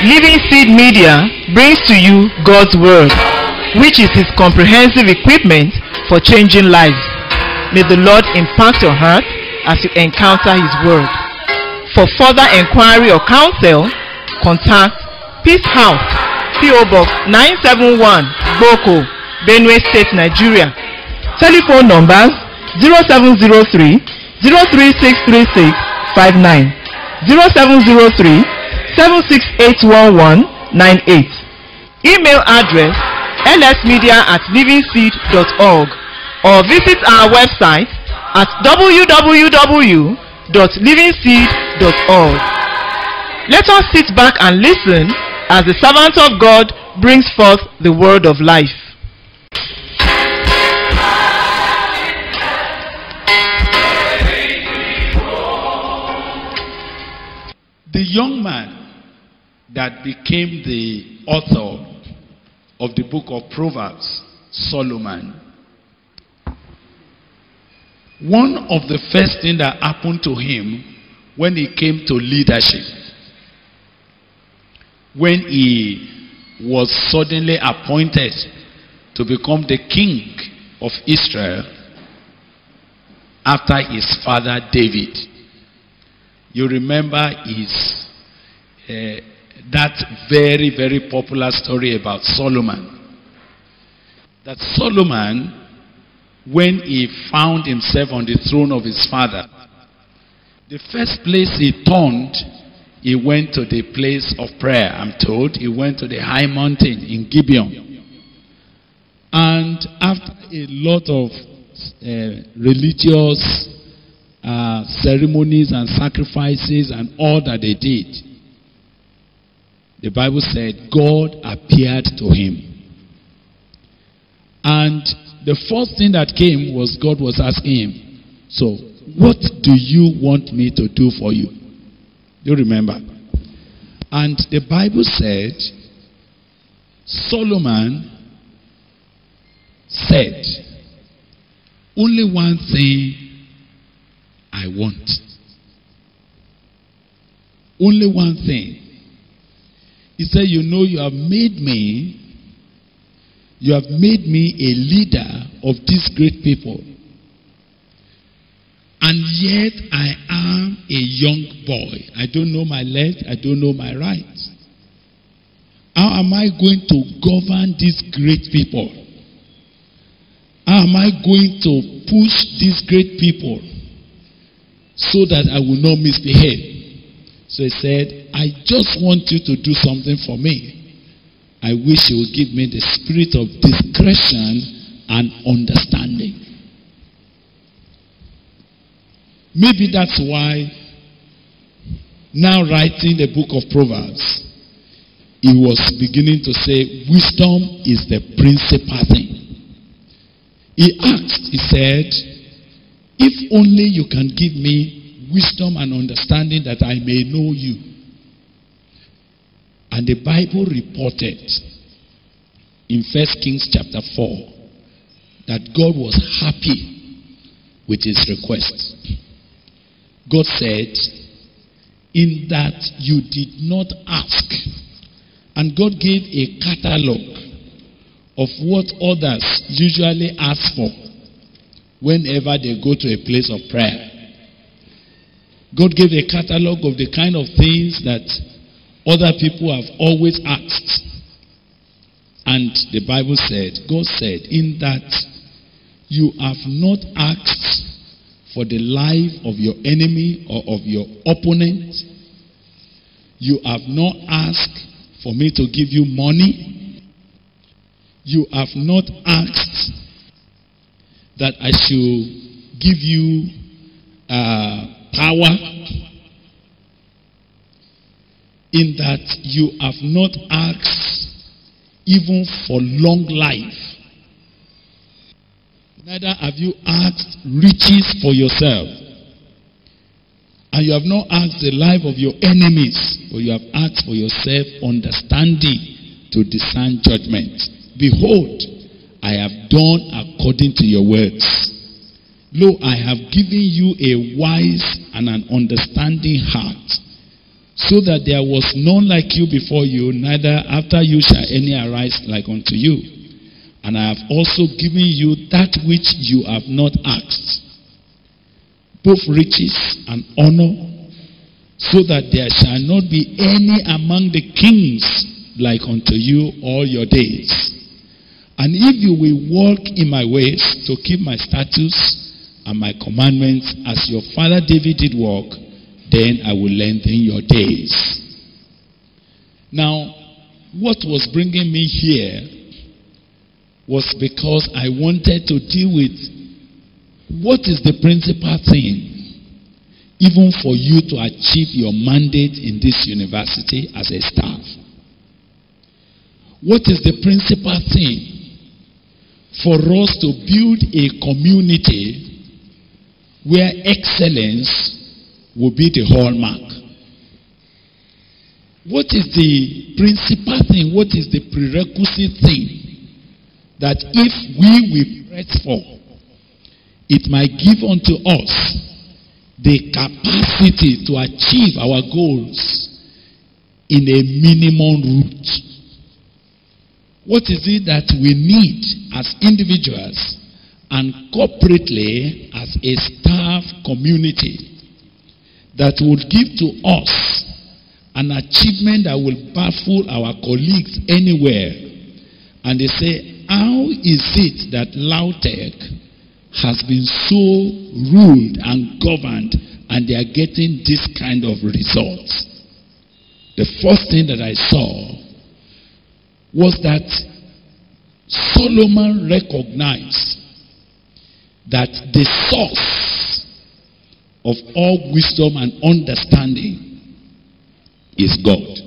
Living Seed Media brings to you God's Word, which is His comprehensive equipment for changing lives. May the Lord impact your heart as you encounter His Word. For further inquiry or counsel, contact Peace House, P.O. Box 971, Boko, Benue State, Nigeria. Telephone numbers 0703 0363659, 0703 7681198. Email address lsmedia@livingseed.org, or visit our website at www.livingseed.org. Let us sit back and listen as the servant of God brings forth the word of life. The young man that became the author of the book of Proverbs, Solomon, one of the first things that happened to him when he came to leadership, when he was suddenly appointed to become the king of Israel after his father David. You remember his that very, very popular story about Solomon. That Solomon, when he found himself on the throne of his father, the first place he turned, he went to the place of prayer, I'm told. He went to the high mountain in Gibeon. And after a lot of religious ceremonies and sacrifices and all that they did, the Bible said God appeared to him. And the first thing that came was God was asking him, so what do you want me to do for you? Do you remember? And the Bible said Solomon said, only one thing I want. Only one thing. He said, you know, you have made me a leader of these great people. And yet I am a young boy. I don't know my left, I don't know my right. How am I going to govern these great people? How am I going to push these great people so that I will not misbehave? So he said, I just want you to do something for me. I wish you would give me the spirit of discretion and understanding. Maybe that's why, now writing the book of Proverbs, he was beginning to say, wisdom is the principal thing. He asked, he said, if only you can give me wisdom and understanding that I may know you. And the Bible reported in 1 Kings chapter 4 that God was happy with his request. God said, in that you did not ask. And God gave a catalog of what others usually ask for whenever they go to a place of prayer. God gave a catalog of the kind of things that other people have always asked. And the Bible said, God said, in that you have not asked for the life of your enemy or of your opponent. You have not asked for me to give you money. You have not asked that I should give you power. In that you have not asked even for long life. Neither have you asked riches for yourself. And you have not asked the life of your enemies, but you have asked for yourself understanding to discern judgment. Behold, I have done according to your words. Lo, I have given you a wise and an understanding heart, so that there was none like you before you, neither after you shall any arise like unto you. And I have also given you that which you have not asked, both riches and honor, so that there shall not be any among the kings like unto you all your days. And if you will walk in my ways to keep my statutes and my commandments as your father David did walk, then I will lengthen your days. Now, what was bringing me here was because I wanted to deal with what is the principal thing, even for you to achieve your mandate in this university as a staff. What is the principal thing for us to build a community where excellence will be the hallmark? What is the principal thing? What is the prerequisite thing that if we will press for, it might give unto us the capacity to achieve our goals in a minimum route? What is it that we need as individuals and corporately as a staff community that would give to us an achievement that will baffle our colleagues anywhere? And they say, how is it that LAUTECH has been so ruled and governed and they are getting this kind of results? The first thing that I saw was that Solomon recognized that the source of all wisdom and understanding is God.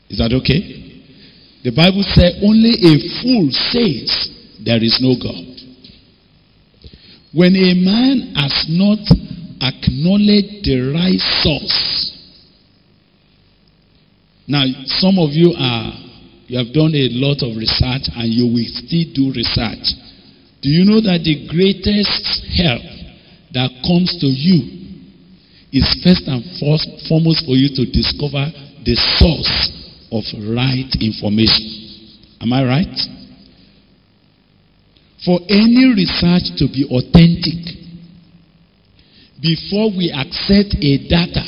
Is that okay? The Bible says only a fool says there is no God. When a man has not acknowledged the right source. Now, some of you have done a lot of research and you will still do research. Do you know that the greatest help that comes to you is first and foremost for you to discover the source of right information? Am I right? For any research to be authentic, before we accept a data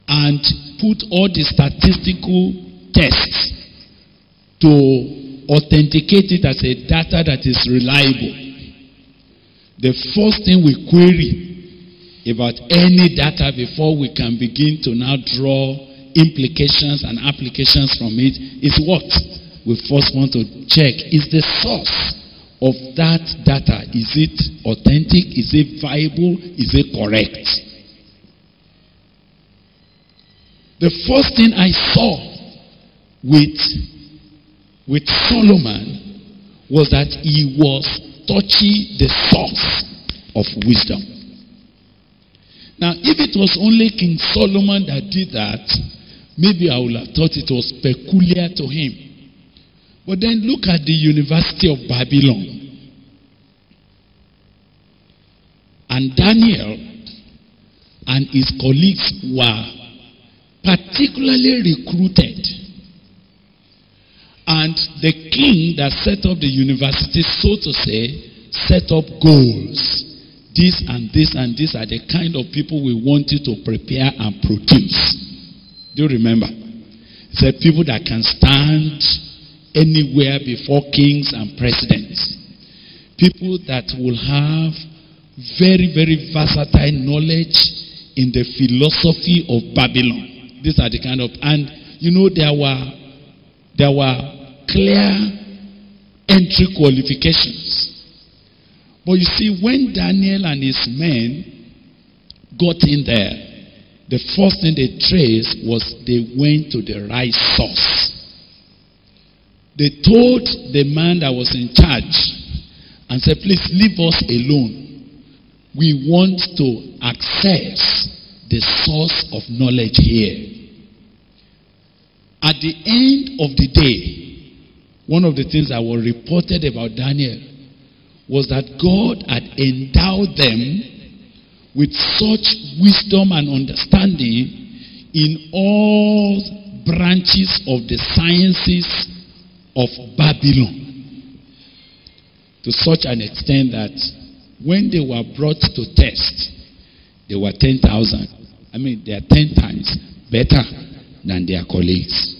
and put all the statistical tests to authenticate it as a data that is reliable, the first thing we query about any data before we can begin to now draw implications and applications from it is what? We first want to check, is the source of that data, is it authentic, is it viable, is it correct? The first thing I saw with Solomon was that he was touching the source of wisdom. Now, if it was only King Solomon that did that, maybe I would have thought it was peculiar to him. But then look at the University of Babylon. And Daniel and his colleagues were particularly recruited. And the king that set up the university, so to say, set up goals. This and this and this are the kind of people we want you to prepare and produce. Do you remember? He said people that can stand anywhere before kings and presidents. People that will have very, very versatile knowledge in the philosophy of Babylon. These are the kind of, and you know, there were clear entry qualifications. But you see, when Daniel and his men got in there, the first thing they traced was they went to the right source. They told the man that was in charge and said, please leave us alone. We want to access the source of knowledge here. At the end of the day, one of the things that was reported about Daniel was that God had endowed them with such wisdom and understanding in all branches of the sciences of Babylon, to such an extent that when they were brought to test, they were 10,000. I mean, they are 10 times better than their colleagues.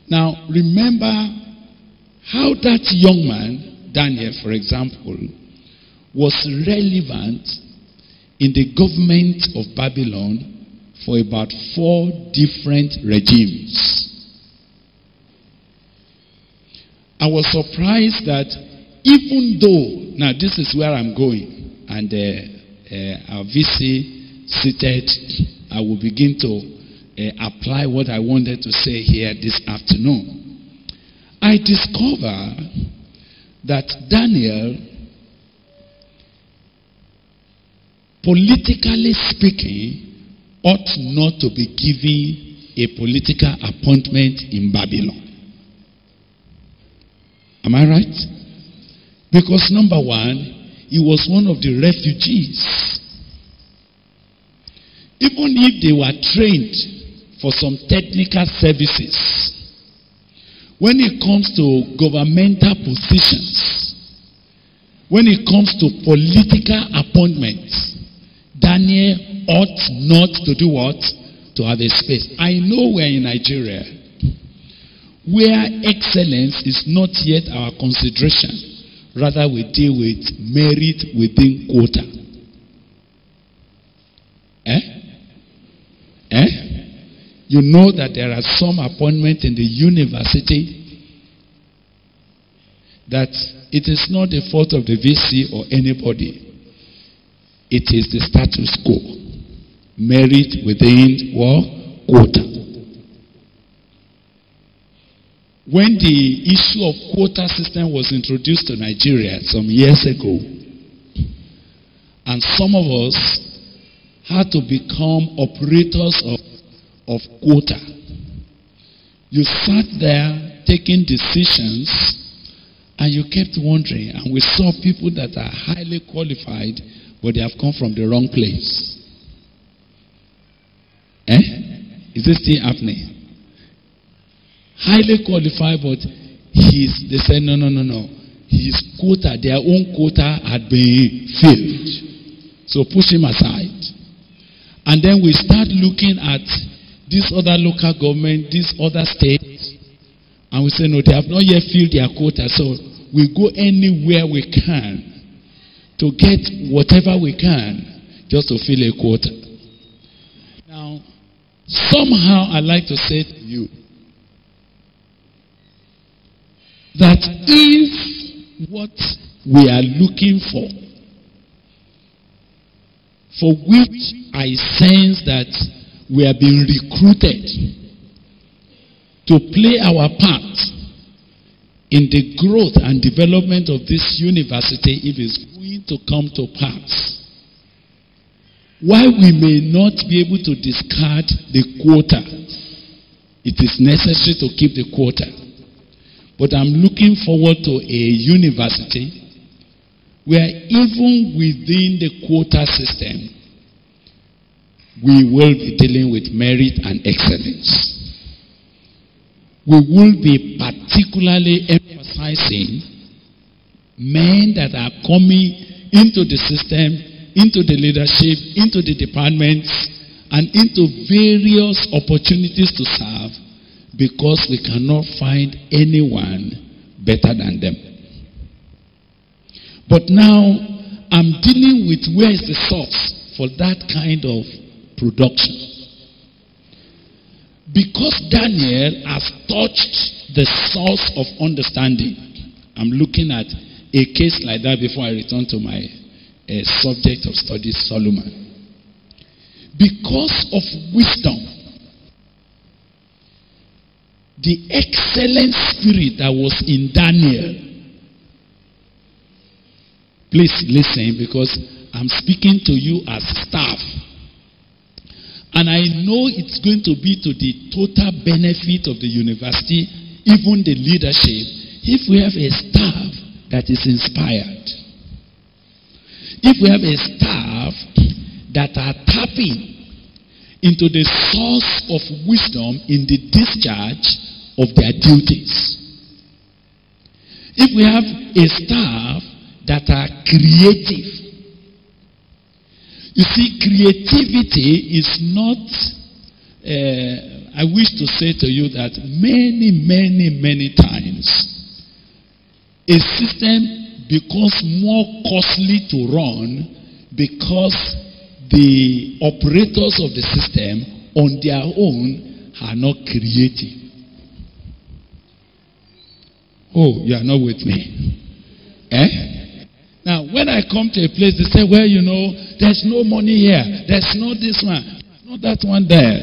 Now, remember how that young man, Daniel, for example, was relevant in the government of Babylon for about 4 different regimes. I was surprised that even though, now this is where I'm going, and our VC seated, I will begin to apply what I wanted to say here this afternoon. I discover that Daniel, politically speaking, ought not to be given a political appointment in Babylon. Am I right? Because number one, he was one of the refugees. Even if they were trained for some technical services, when it comes to governmental positions, when it comes to political appointments, Daniel ought not to do what? To have a space. I know we're in Nigeria, where excellence is not yet our consideration. Rather, we deal with merit within quota. You know that there are some appointments in the university that it is not the fault of the VC or anybody. It is the status quo. Merit within what? Quota. When the issue of quota system was introduced to Nigeria some years ago, and some of us had to become operators of quota, you sat there taking decisions and you kept wondering, and we saw people that are highly qualified, but they have come from the wrong place. Is this still happening? Highly qualified, but they said, no. His quota, their own quota had been filled. So push him aside. And then we start looking at this other local government, this other state, and we say, no, they have not yet filled their quota. So we go anywhere we can to get whatever we can just to fill a quota. Now, somehow I like to say to you that if what we are looking for which I sense that we are being recruited to play our part in the growth and development of this university, if it's going to come to pass, while we may not be able to discard the quota, it is necessary to keep the quota. But I'm looking forward to a university where even within the quota system, we will be dealing with merit and excellence. We will be particularly emphasizing men that are coming into the system, into the leadership, into the departments, and into various opportunities to serve, because we cannot find anyone better than them. But now, I'm dealing with where is the source for that kind of production. Because Daniel has touched the source of understanding. I'm looking at a case like that before I return to my subject of study, Solomon. Because of wisdom, the excellent spirit that was in Daniel. Please listen, because I'm speaking to you as staff. And I know it's going to be to the total benefit of the university, even the leadership, if we have a staff that is inspired. If we have a staff that are tapping into the source of wisdom in the discharge of their duties. If we have a staff that are creative, you see, creativity is not, I wish to say to you that many times, a system becomes more costly to run because the operators of the system on their own are not creative. Oh, you are not with me. Now, when I come to a place, they say, well, you know, there's no money here. There's not this one. There's not that one there.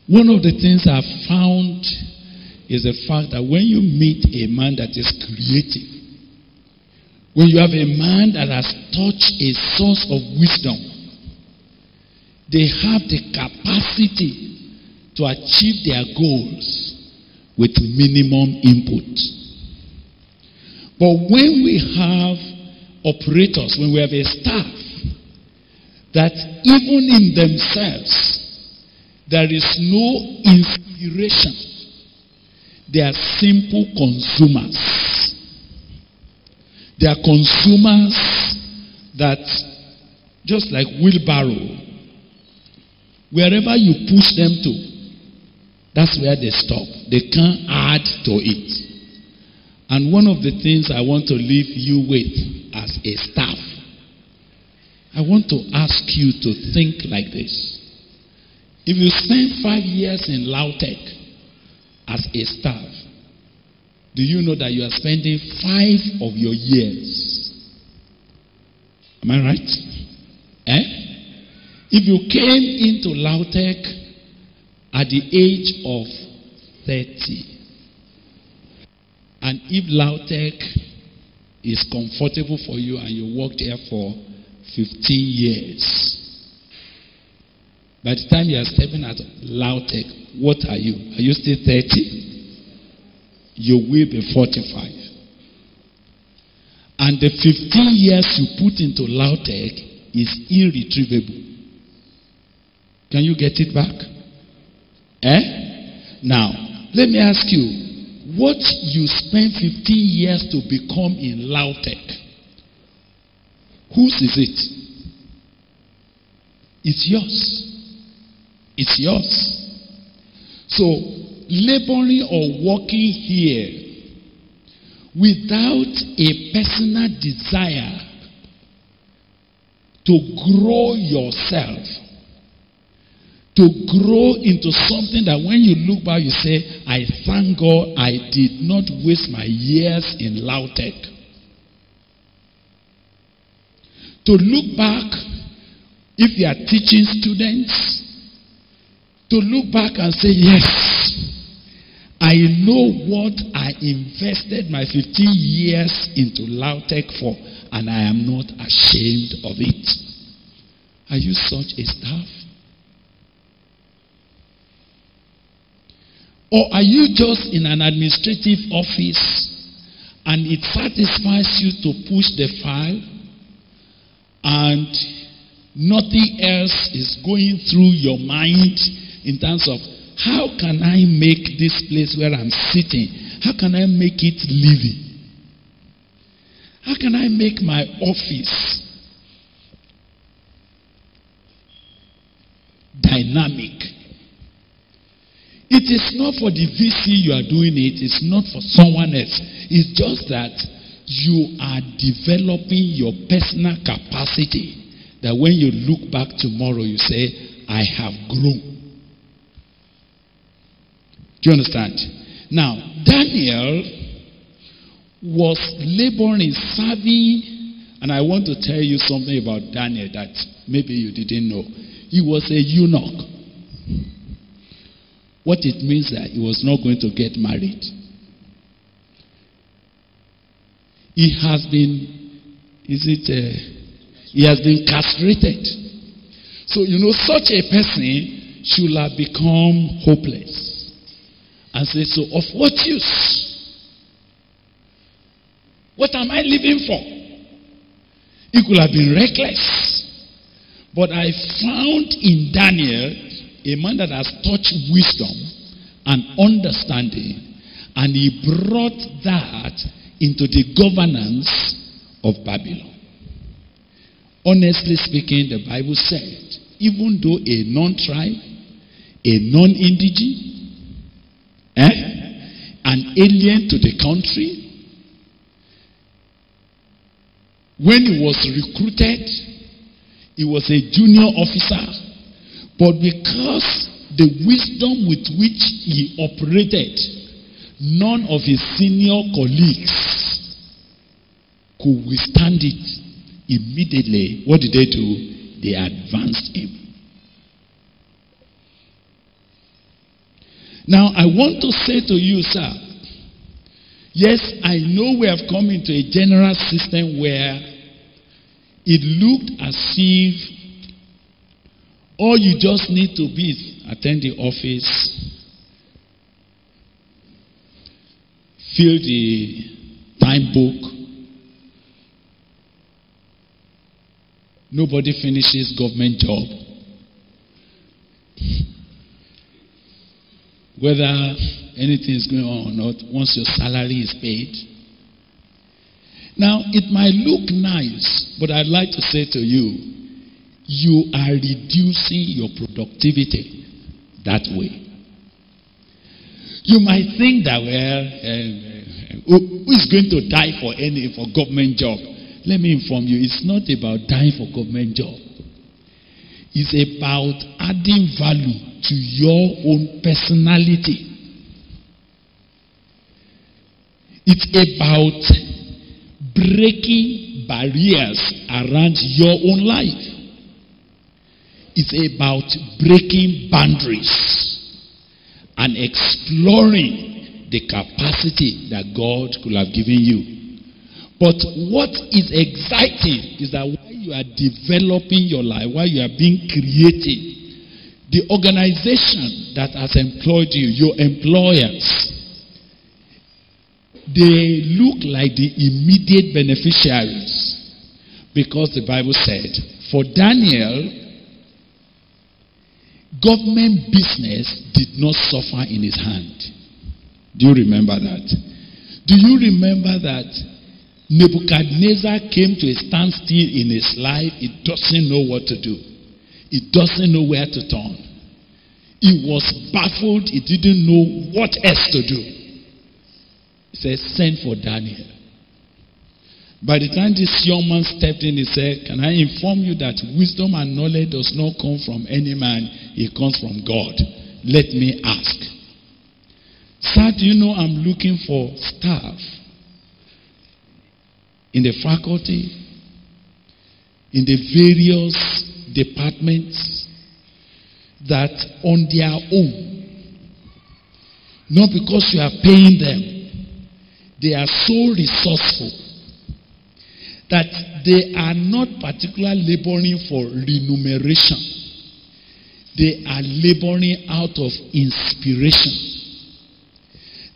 One of the things I've found is the fact that when you meet a man that is creative, when you have a man that has touched a source of wisdom, they have the capacity to achieve their goals with minimum input. But when we have operators, when we have a staff that even in themselves there is no inspiration, they are simple consumers. They are consumers that, just like wheelbarrow, wherever you push them to, that's where they stop. They can't add to it. And one of the things I want to leave you with as a staff, I want to ask you to think like this. If you spend 5 years in Lautech as a staff, do you know that you are spending 5 of your years? Am I right? If you came into Lautech at the age of 30, and if Lautech is comfortable for you and you worked here for 15 years, by the time you are stepping out of Lautech, what are you? Are you still 30? You will be 45. And the 15 years you put into Lautech is irretrievable. Can you get it back? Now, let me ask you, what you spent 15 years to become in Lautech, whose is it? It's yours. It's yours. So, laboring or working here without a personal desire to grow yourself, to grow into something that when you look back, you say, I thank God I did not waste my years in Lautech. To look back, if you are teaching students, to look back and say, yes, I know what I invested my 15 years into Lautech for, and I am not ashamed of it. Are you such a staff? Or are you just in an administrative office and it satisfies you to push the file and nothing else is going through your mind in terms of how can I make this place where I'm sitting, how can I make it living? How can I make my office dynamic? It is not for the VC you are doing it. It's not for someone else. It's just that you are developing your personal capacity that when you look back tomorrow, you say, I have grown. Do you understand? Now, Daniel was laboring, serving, and I want to tell you something about Daniel that maybe you didn't know. He was a eunuch. What it means that he was not going to get married. He has been, he has been castrated. So, you know, such a person should have become hopeless. And say, so of what use? What am I living for? He could have been reckless. But I found in Daniel a man that has touched wisdom and understanding, and he brought that into the governance of Babylon. Honestly speaking, the Bible said, even though a non-tribe, a non-indigene, an alien to the country, when he was recruited, he was a junior officer, but because the wisdom with which he operated, none of his senior colleagues could withstand it. Immediately, what did they do? They advanced him. Now, I want to say to you, sir, yes, I know we have come into a general system where it looked as if all you just need to be is attend the office, fill the time book. Nobody finishes government job. Whether anything is going on or not, once your salary is paid. Now, it might look nice, but I'd like to say to you, you are reducing your productivity that way. You might think that, well, who is going to die for government job? Let me inform you, it's not about dying for government job. It's about adding value to your own personality. It's about breaking barriers around your own life. It's about breaking boundaries and exploring the capacity that God could have given you. But what is exciting is that while you are developing your life, while you are being creative, the organization that has employed you, your employers, they look like the immediate beneficiaries. Because the Bible said, for Daniel, government business did not suffer in his hand. Do you remember that? Do you remember that Nebuchadnezzar came to a standstill in his life? He doesn't know what to do. He doesn't know where to turn. He was baffled. He didn't know what else to do. He said, send for Daniel. By the time this young man stepped in, he said, can I inform you that wisdom and knowledge does not come from any man, it comes from God. Let me ask. Sir, do you know I'm looking for staff in the faculty, in the various departments that on their own, not because you are paying them, they are so resourceful that they are not particularly laboring for remuneration. They are laboring out of inspiration.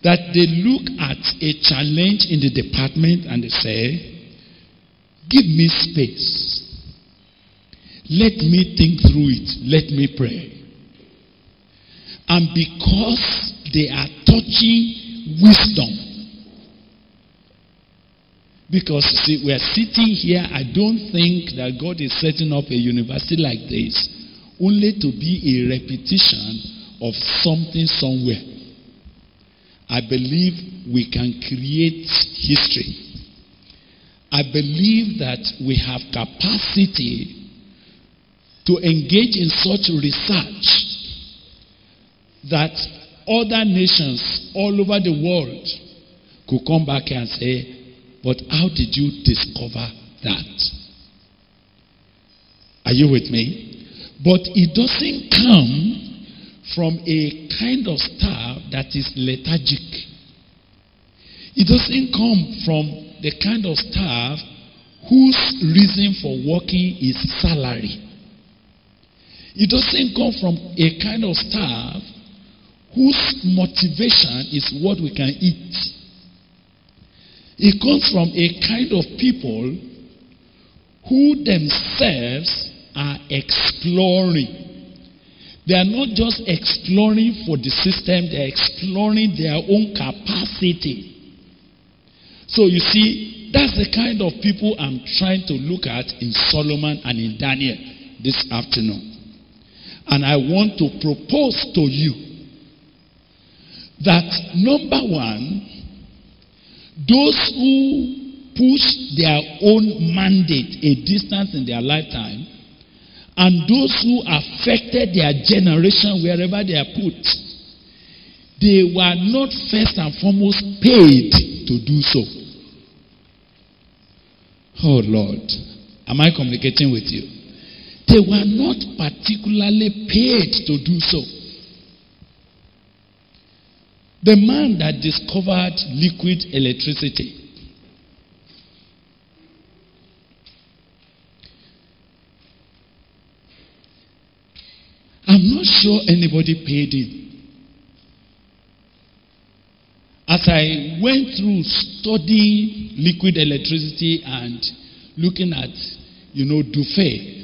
That they look at a challenge in the department and they say, give me space. Let me think through it. Let me pray. And because they are touching wisdom, because see, we are sitting here, I don't think that God is setting up a university like this only to be a repetition of something somewhere. I believe we can create history. I believe that we have capacity to engage in such research that other nations all over the world could come back and say, but how did you discover that? Are you with me? But it doesn't come from a kind of staff that is lethargic. It doesn't come from the kind of staff whose reason for working is salary. It doesn't come from a kind of staff whose motivation is what we can eat. It comes from a kind of people who themselves are exploring. They are not just exploring for the system, they are exploring their own capacity. So you see, that's the kind of people I'm trying to look at in Solomon and in Daniel this afternoon. And I want to propose to you that, number one, those who push their own mandate a distance in their lifetime, and those who affected their generation wherever they are put, they were not first and foremost paid to do so. Oh Lord, am I communicating with you? They were not particularly paid to do so. The man that discovered liquid electricity, I'm not sure anybody paid him. As I went through studying liquid electricity and looking at, Dufay,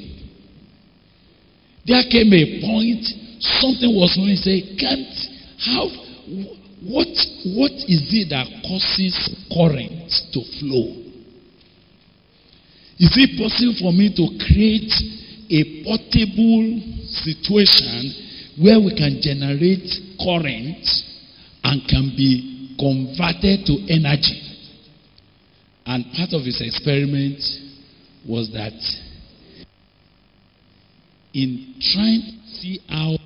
there came a point, something was going to say, what is it that causes current to flow? Is it possible for me to create a portable situation where we can generate current and can be converted to energy? And part of his experiment was that in trying to see how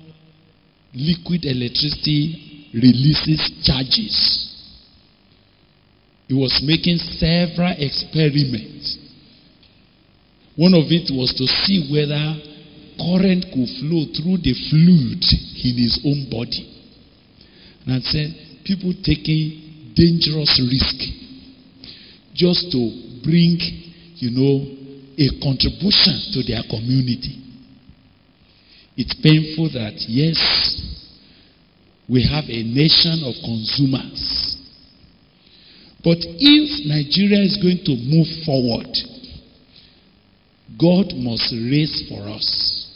liquid electricity releases charges, he was making several experiments. One of it was to see whether current could flow through the fluid in his own body. And I said, people taking dangerous risk just to bring, a contribution to their community. It's painful that, yes, we have a nation of consumers. But if Nigeria is going to move forward, God must raise for us.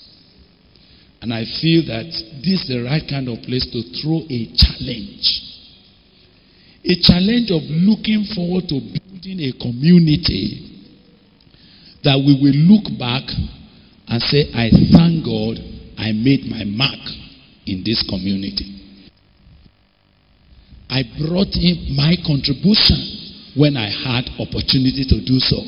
And I feel that this is the right kind of place to throw a challenge. A challenge of looking forward to building a community that we will look back and say, I thank God I made my mark in this community. I brought in my contribution when I had opportunity to do so.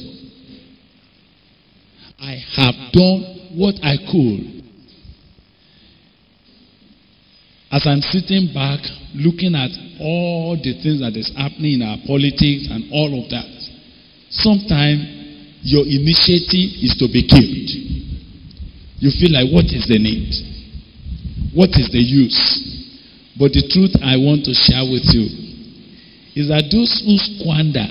I have done what I could. As I'm sitting back looking at all the things that is happening in our politics and all of that, sometimes your initiative is to be killed. You feel like, what is the need? What is the use? But the truth I want to share with you is that those who squander,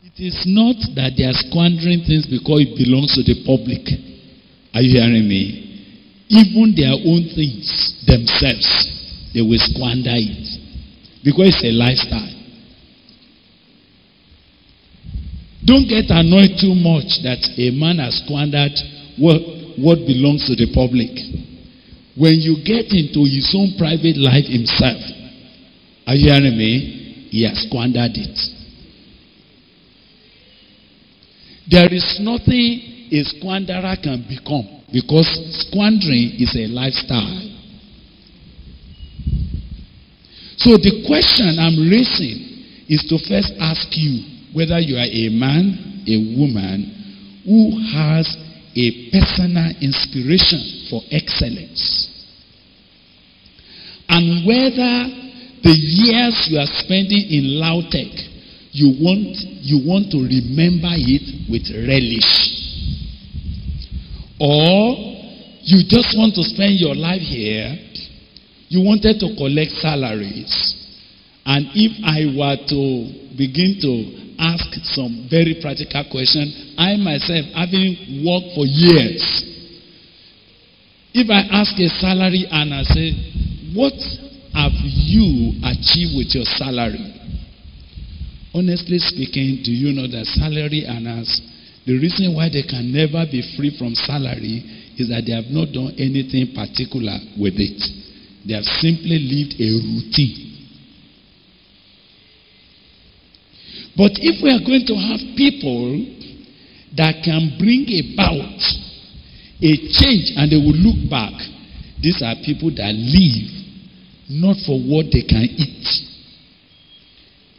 it is not that they are squandering things because it belongs to the public. Are you hearing me? Even their own things themselves, they will squander it because it's a lifestyle. Don't get annoyed too much that a man has squandered what belongs to the public. When you get into his own private life himself, are you hearing me? He has squandered it. There is nothing a squanderer can become, because squandering is a lifestyle. So the question I'm raising is to first ask you whether you are a man, a woman who has a personal inspiration for excellence, and whether the years you are spending in Lautech, you want to remember it with relish, or you just want to spend your life here. You wanted to collect salaries, and if I were to begin to ask some very practical questions, I myself, having worked for years, if I ask a salary and I say, what have you achieved with your salary? Honestly speaking, do you know that salary earners, The reason why they can never be free from salary is that they have not done anything particular with it. They have simply lived a routine. But if we are going to have people that can bring about a change and they will look back, these are people that live not for what they can eat.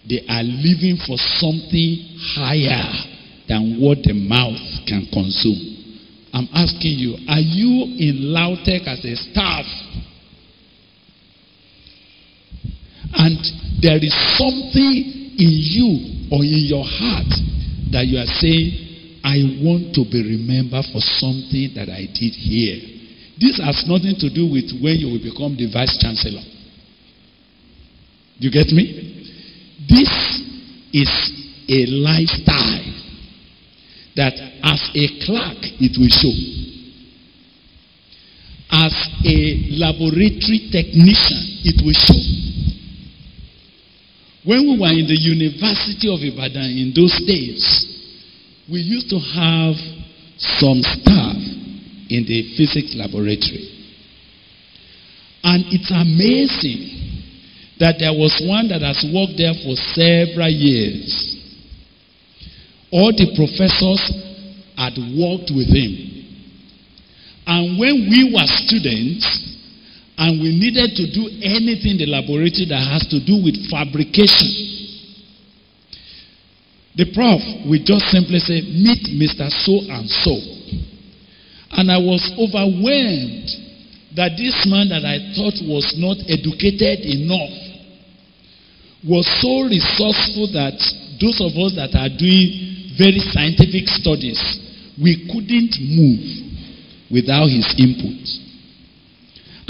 They are living for something higher than what the mouth can consume. I'm asking you, are you in Lautech as a staff? And there is something in you or in your heart that you are saying, I want to be remembered for something that I did here. This has nothing to do with when you will become the vice chancellor. You get me? This is a lifestyle that as a clerk it will show. As a laboratory technician it will show. When we were in the University of Ibadan in those days, we used to have some staff in the physics laboratory. And it's amazing that there was one that has worked there for several years. All the professors had worked with him. And when we were students, and we needed to do anything in the laboratory that has to do with fabrication, the prof would just simply say, meet Mr. So-and-so. And I was overwhelmed that this man that I thought was not educated enough was so resourceful that those of us that are doing very scientific studies, we couldn't move without his input.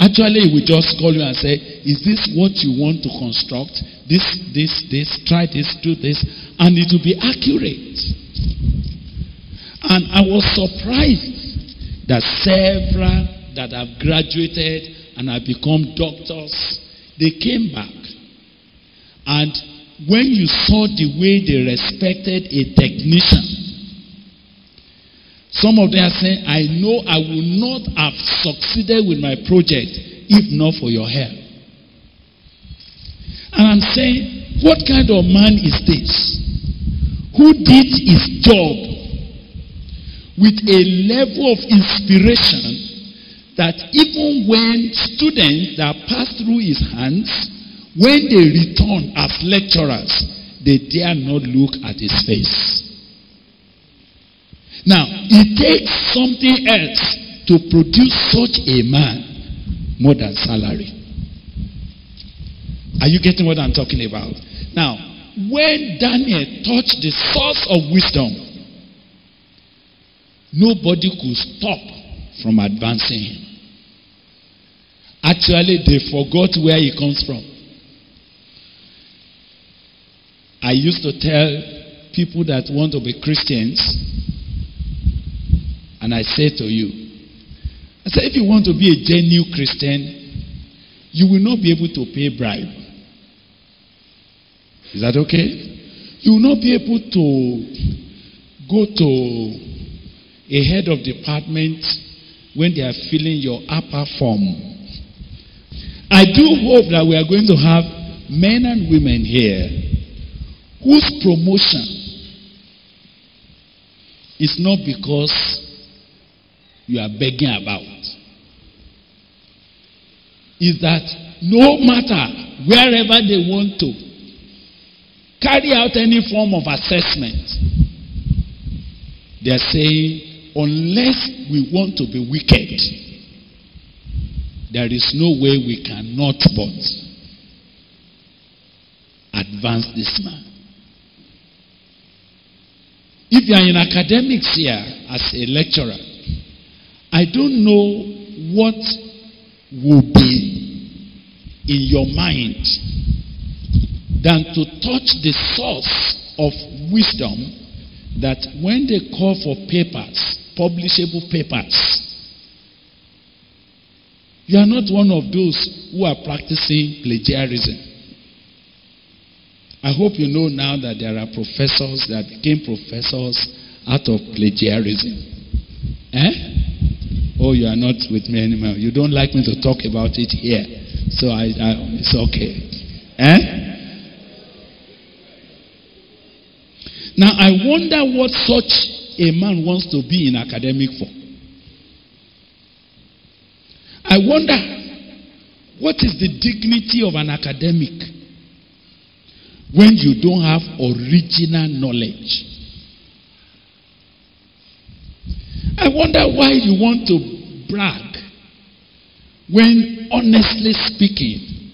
Actually, we just call you and say, is this what you want to construct? This, try this, do this, and it will be accurate. And I was surprised that several that have graduated and have become doctors, they came back. And when you saw the way they respected a technician, some of them are saying, I know I will not have succeeded with my project if not for your help. And I'm saying, what kind of man is this? Who did his job with a level of inspiration that even when students that pass through his hands, when they return as lecturers, they dare not look at his face. Now, it takes something else to produce such a man more than salary. Are you getting what I'm talking about? Now, when Daniel touched the source of wisdom, nobody could stop from advancing him. Actually, they forgot where he comes from. I used to tell people that want to be Christians, and I say to you, I say, if you want to be a genuine Christian, you will not be able to pay bribe. Is that okay? You will not be able to go to a head of department when they are filling your upper form. I do hope that we are going to have men and women here whose promotion is not because you are begging about. Is that no matter wherever they want to carry out any form of assessment, they are saying, unless we want to be wicked, there is no way we cannot but advance this man. If you are in academics here as a lecturer, I don't know what will be in your mind than to touch the source of wisdom, that when they call for papers, publishable papers, you are not one of those who are practicing plagiarism. I hope you know now that there are professors that became professors out of plagiarism. Eh? Oh, you are not with me anymore. You don't like me to talk about it here. So it's okay. Eh? Now, I wonder what such a man wants to be in academic for. I wonder, what is the dignity of an academic when you don't have original knowledge? I wonder why you want to brag when, honestly speaking,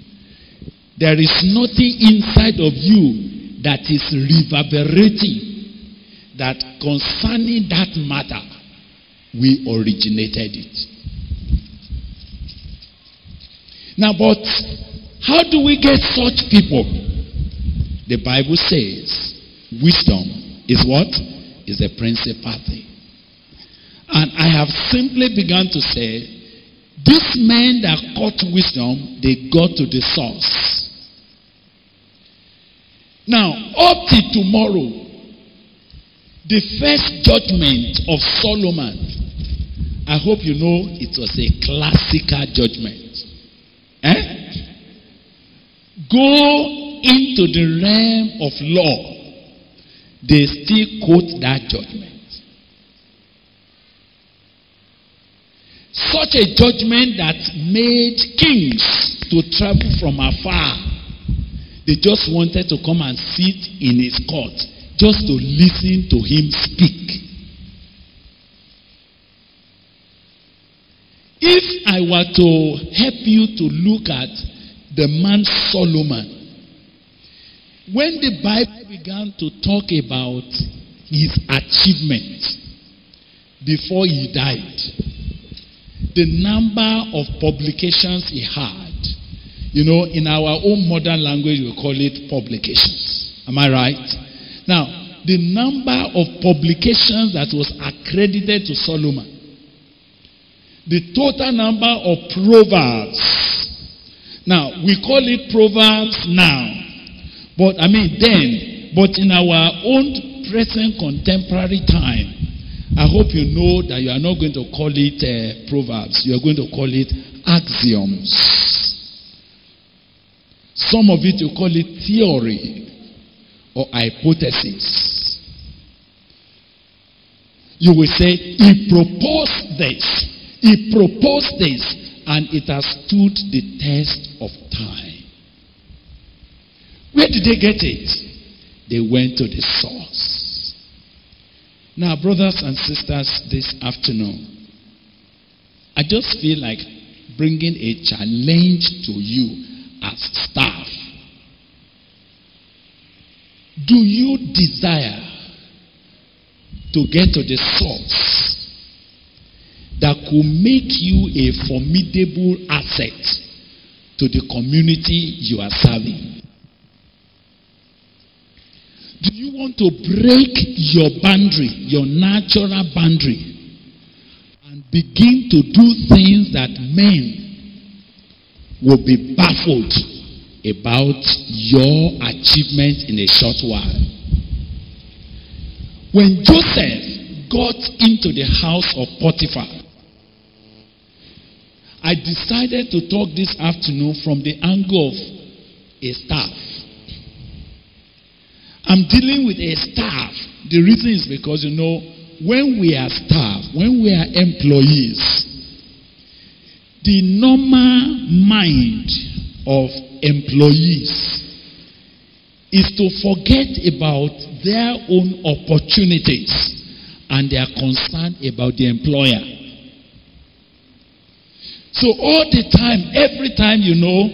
there is nothing inside of you that is reverberating that concerning that matter, we originated it. Now, but how do we get such people? The Bible says wisdom is what? Is the principal thing. And I have simply begun to say, these men that caught wisdom, they got to the source. Now, up till tomorrow, the first judgment of Solomon, I hope you know it was a classical judgment. Go into the realm of law, they still quote that judgment. Such a judgment that made kings to travel from afar. They just wanted to come and sit in his court, just to listen to him speak. If I were to help you to look at the man Solomon, when the Bible began to talk about his achievement before he died, the number of publications he had, you know, in our own modern language we call it publications. Am I right? Now, the number of publications that was accredited to Solomon, the total number of proverbs. Now, we call it proverbs now. But I mean then, but in our own present contemporary time, I hope you know that you are not going to call it proverbs. You are going to call it axioms. Some of it you call it theory or hypothesis. You will say, he proposed this. He proposed this, and it has stood the test of time. Where did they get it? They went to the source. Now, brothers and sisters, this afternoon, I just feel like bringing a challenge to you as staff. Do you desire to get to the source that could make you a formidable asset to the community you are serving? Do you want to break your boundary, your natural boundary, and begin to do things that men will be baffled about your achievement in a short while? When Joseph got into the house of Potiphar, I decided to talk this afternoon from the angle of a staff. I'm dealing with a staff. The reason is because, you know, when we are staff, when we are employees, the normal mind of employees is to forget about their own opportunities and they are concerned about the employer. So all the time, every time, you know,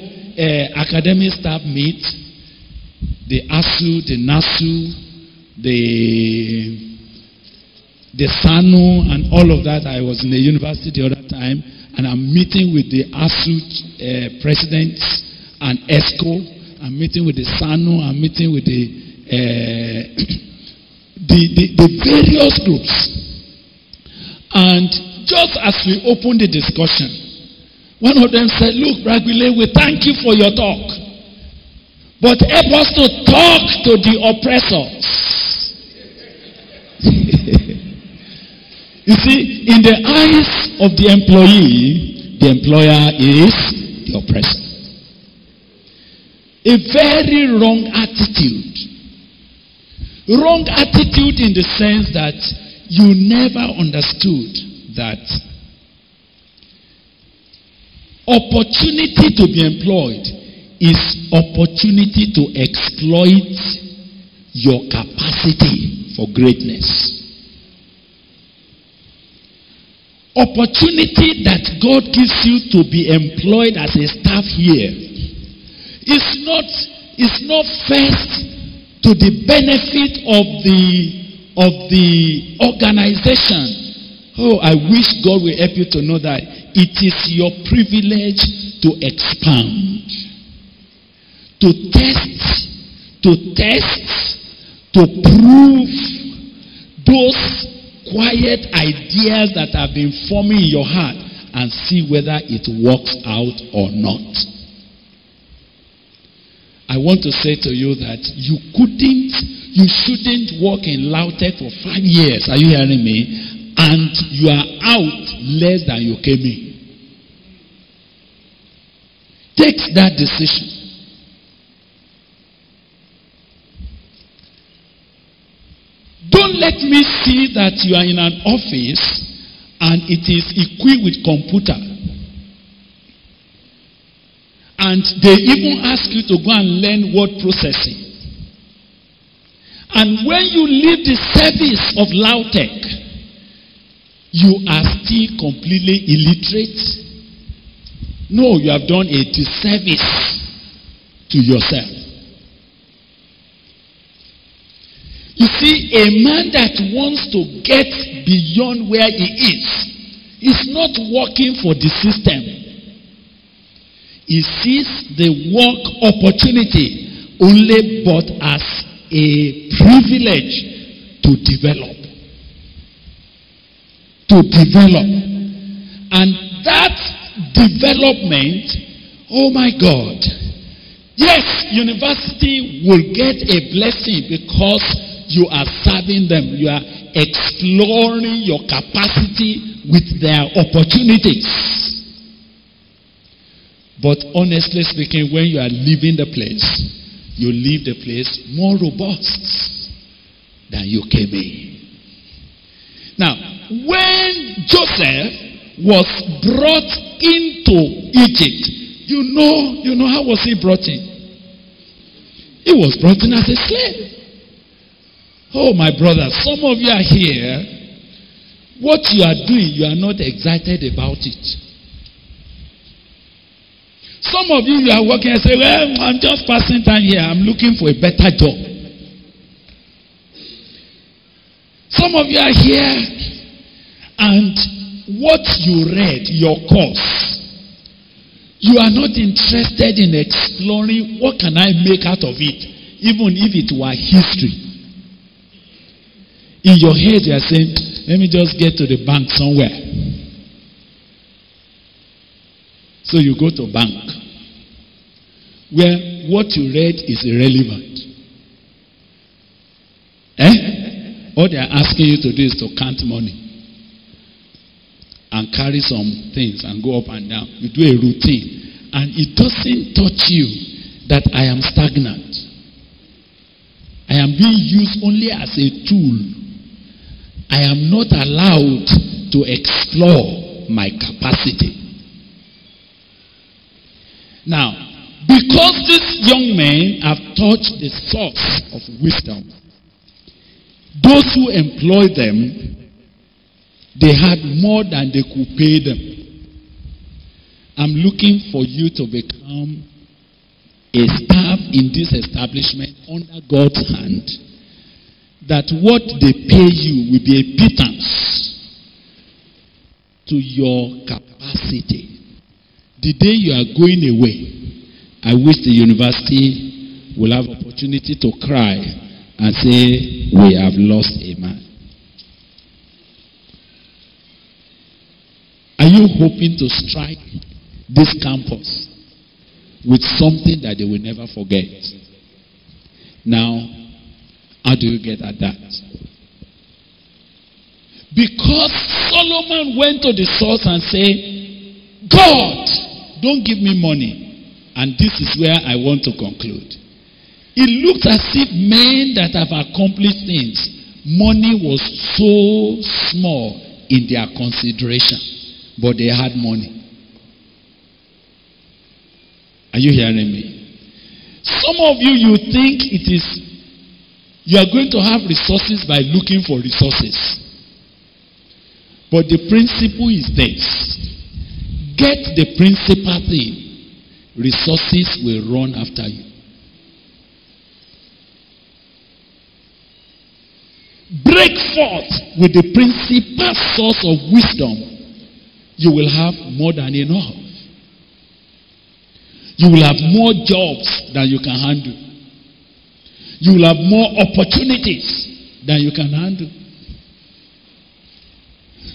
academic staff meet, the ASU, the NASU, the SANU, and all of that. I was in the university the other time, and I'm meeting with the ASU presidents and ESCO. I'm meeting with the SANU. I'm meeting with the various groups. And just as we opened the discussion, one of them said, "Look, Gbile, we thank you for your talk. But help us to talk to the oppressors." You see, in the eyes of the employee, the employer is the oppressor. A very wrong attitude. Wrong attitude in the sense that you never understood that opportunity to be employed is opportunity to exploit your capacity for greatness. Opportunity that God gives you to be employed as a staff here is not first to the benefit of the organization. Oh, I wish God will help you to know that it is your privilege to expand, to test, to prove those quiet ideas that have been forming in your heart and see whether it works out or not. I want to say to you that you shouldn't work in Lautech for 5 years. Are you hearing me? And you are out less than you came in. Take that decision. Don't let me see that you are in an office and it is equipped with computer. And they even ask you to go and learn word processing. And when you leave the service of Lautech, you are still completely illiterate. No, you have done a disservice to yourself. You see, a man that wants to get beyond where he is not working for the system. He sees the work opportunity only but as a privilege to develop. And that development, oh my God, yes, university will get a blessing because you are serving them. You are exploring your capacity with their opportunities. But honestly speaking, when you are leaving the place, you leave the place more robust than you came in. Now, when Joseph was brought into Egypt, you know how was he brought in? He was brought in as a slave. Oh, my brothers, some of you are here. What you are doing, you are not excited about it. Some of you are working and say, well, I'm just passing time here. I'm looking for a better job. Some of you are here and what you read, your course, you are not interested in exploring what can I make out of it, even if it were history. In your head, you are saying, let me just get to the bank somewhere. So you go to bank, where what you read is irrelevant. All they are asking you to do is to count money and carry some things and go up and down. You do a routine, and it doesn't touch you that I am stagnant. I am being used only as a tool. I am not allowed to explore my capacity. Now, because these young men have touched the source of wisdom, those who employed them, they had more than they could pay them. I'm looking for you to become a staff in this establishment under God's hand, that what they pay you will be a pittance to your capacity. The day you are going away, I wish the university will have opportunity to cry and say, we have lost a man. Are you hoping to strike this campus with something that they will never forget? Now, how do you get at that? Because Solomon went to the source and said, God, don't give me money. And this is where I want to conclude. It looked as if men that have accomplished things, money was so small in their consideration, but they had money. Are you hearing me? Some of you, you think it is, you are going to have resources by looking for resources. But the principle is this. Get the principal thing. Resources will run after you. Break forth with the principal source of wisdom. You will have more than enough. You will have more jobs than you can handle. You will have more opportunities than you can handle.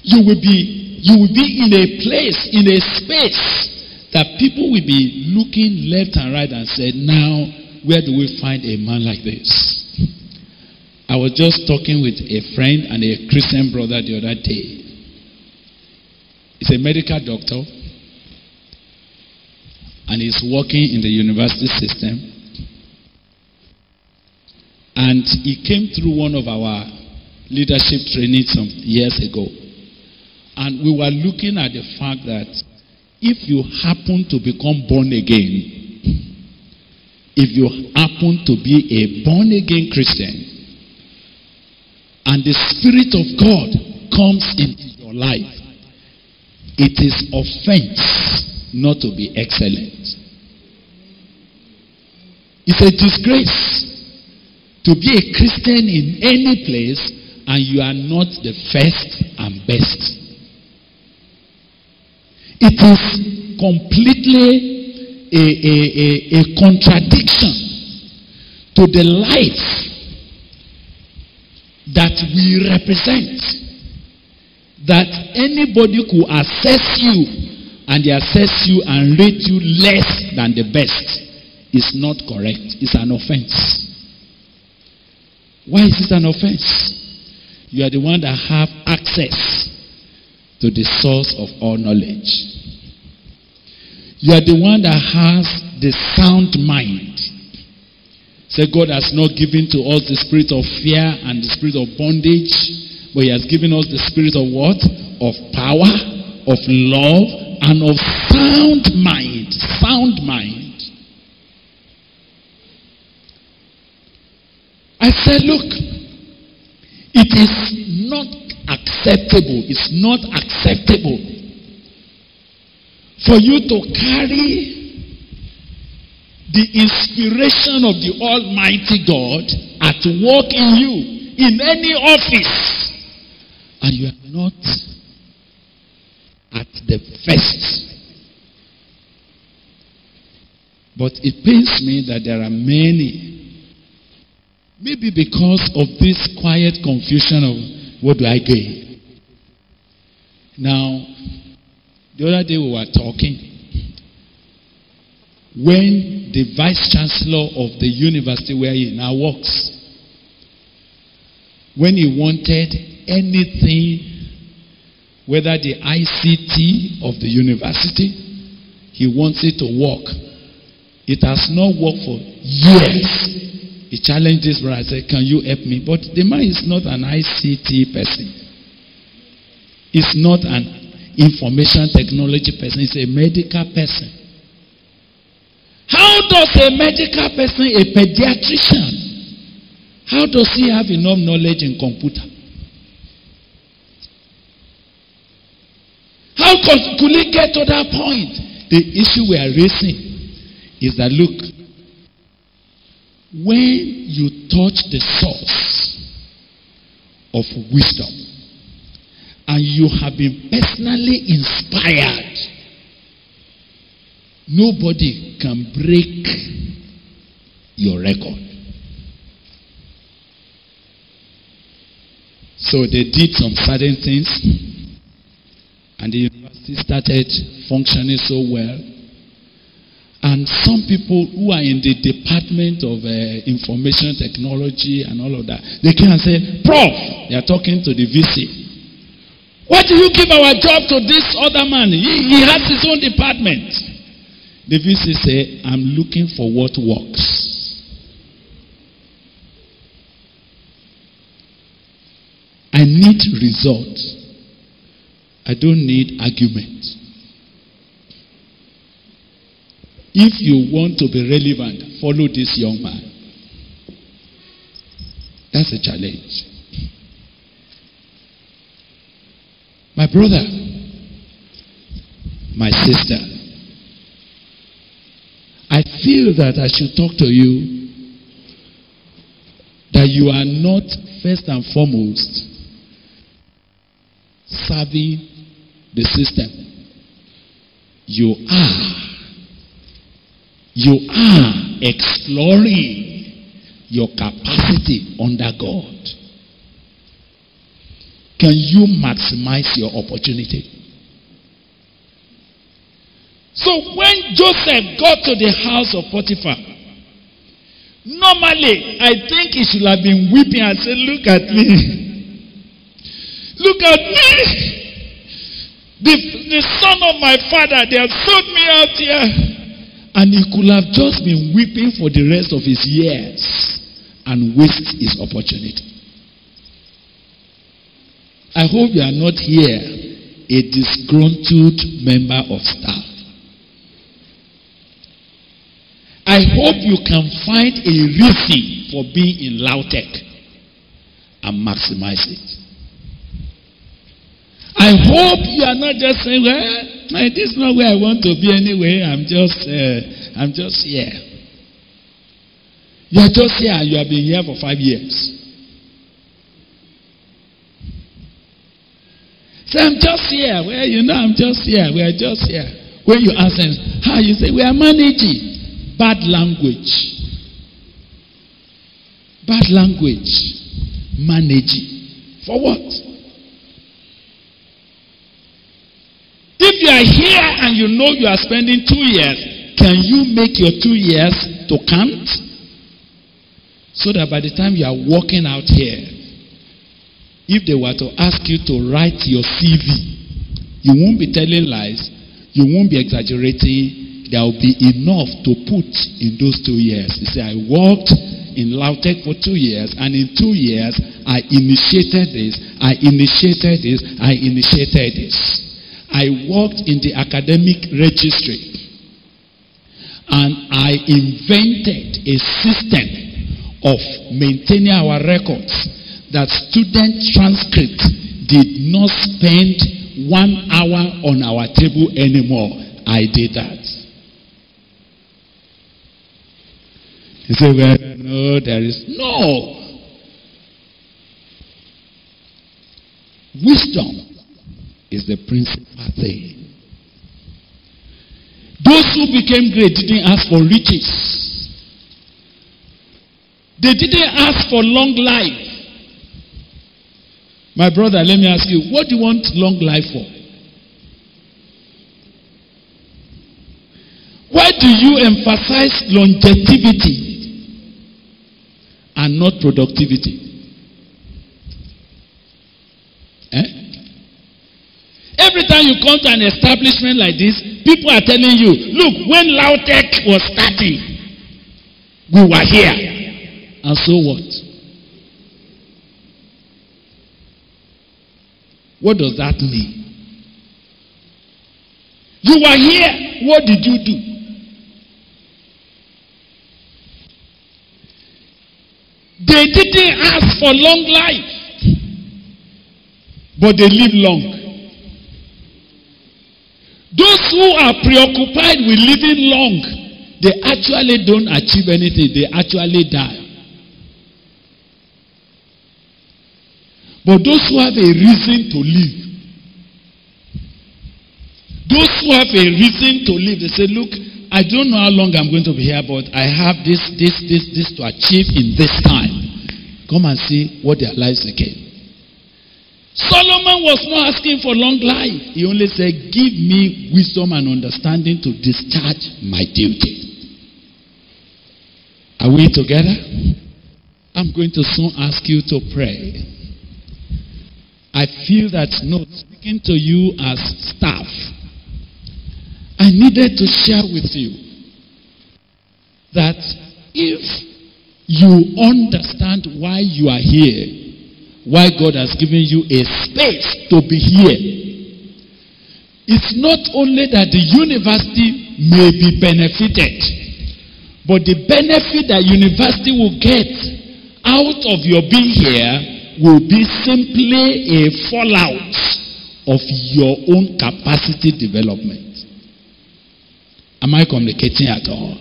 You will be in a place, in a space that people will be looking left and right and say, now, where do we find a man like this? I was just talking with a friend and a Christian brother the other day. He's a medical doctor and he's working in the university system. And he came through one of our leadership trainings some years ago. And we were looking at the fact that if you happen to become born again, if you happen to be a born again Christian, and the Spirit of God comes into your life, it is offense not to be excellent. It's a disgrace to be a Christian in any place and you are not the first and best. It is completely a contradiction to the life that we represent. That anybody could assess you and they assess you and rate you less than the best is not correct. It's an offense. Why is it an offense? You are the one that have access to the source of all knowledge. You are the one that has the sound mind. Say, God has not given to us the spirit of fear and the spirit of bondage, but He has given us the spirit of what? Of power, of love, and of sound mind. Sound mind. I said, look, it is not acceptable. It's not acceptable for you to carry the inspiration of the Almighty God at work in you, in any office, and you are not at the first. But it pains me that there are many, maybe because of this quiet confusion of what do I gain. Now, the other day we were talking. When the vice chancellor of the university where he now works, when he wanted anything, whether the ICT of the university, he wants it to work. It has not worked for years. He challenged this brother and said, can you help me? But the man is not an ICT person. He's not an information technology person. He's a medical person. How does a medical person, a pediatrician, how does he have enough knowledge in computer? How could he get to that point? The issue we are raising is that, look, when you touch the source of wisdom and you have been personally inspired, nobody can break your record. So they did some certain things, and the university started functioning so well. And some people who are in the department of information technology and all of that, they came and said, Prof, they are talking to the VC. Why do you give our job to this other man? He has his own department. The VC say, I'm looking for what works. I need results. I don't need argument. If you want to be relevant, follow this young man. That's a challenge. My brother, my sister, I feel that I should talk to you that you are not first and foremost serving the system. You are exploring your capacity under God. Can you maximize your opportunity? So when Joseph got to the house of Potiphar, normally I think he should have been weeping and said, look at me. Look at me. The son of my father, they have sold me out here. And he could have just been weeping for the rest of his years and waste his opportunity. I hope you are not here a disgruntled member of staff. I hope you can find a reason for being in Lautech and maximize it. I hope you are not just saying, well, this is not where I want to be anyway. I'm just here. You are just here and you have been here for 5 years. Say, I'm just here. Well, I'm just here. We are just here. When you ask them, how you say, we are managing. Bad language. Bad language. Managing. For what? If you are here and you know you are spending 2 years, can you make your 2 years to count? So that by the time you are walking out here, if they were to ask you to write your CV, you won't be telling lies, you won't be exaggerating, there will be enough to put in those 2 years. You say, I worked in Lautech for 2 years, and in 2 years, I initiated this, I initiated this, I initiated this. I worked in the academic registry and I invented a system of maintaining our records that student transcripts did not spend 1 hour on our table anymore. I did that. You say, well, no, there is no. Wisdom is the principal thing. Those who became great didn't ask for riches. They didn't ask for long life. My brother, let me ask you, what do you want long life for? Why do you emphasize longevity and not productivity? Every time you come to an establishment like this, people are telling you, look, when Lautech was starting, we were here. And so what? What does that mean? You were here. What did you do? They didn't ask for long life, but they live long. Those who are preoccupied with living long, they actually don't achieve anything. They actually die. But those who have a reason to live, they say, look, I don't know how long I'm going to be here, but I have this to achieve in this time. Come and see what their lives became. Solomon was not asking for long life. He only said, give me wisdom and understanding to discharge my duty. Are we together? I'm going to soon ask you to pray. I feel that, no, speaking to you as staff, I needed to share with you that if you understand why you are here, why God has given you a space to be here, it's not only that the university may be benefited, but the benefit that university will get out of your being here will be simply a fallout of your own capacity development. Am I communicating at all?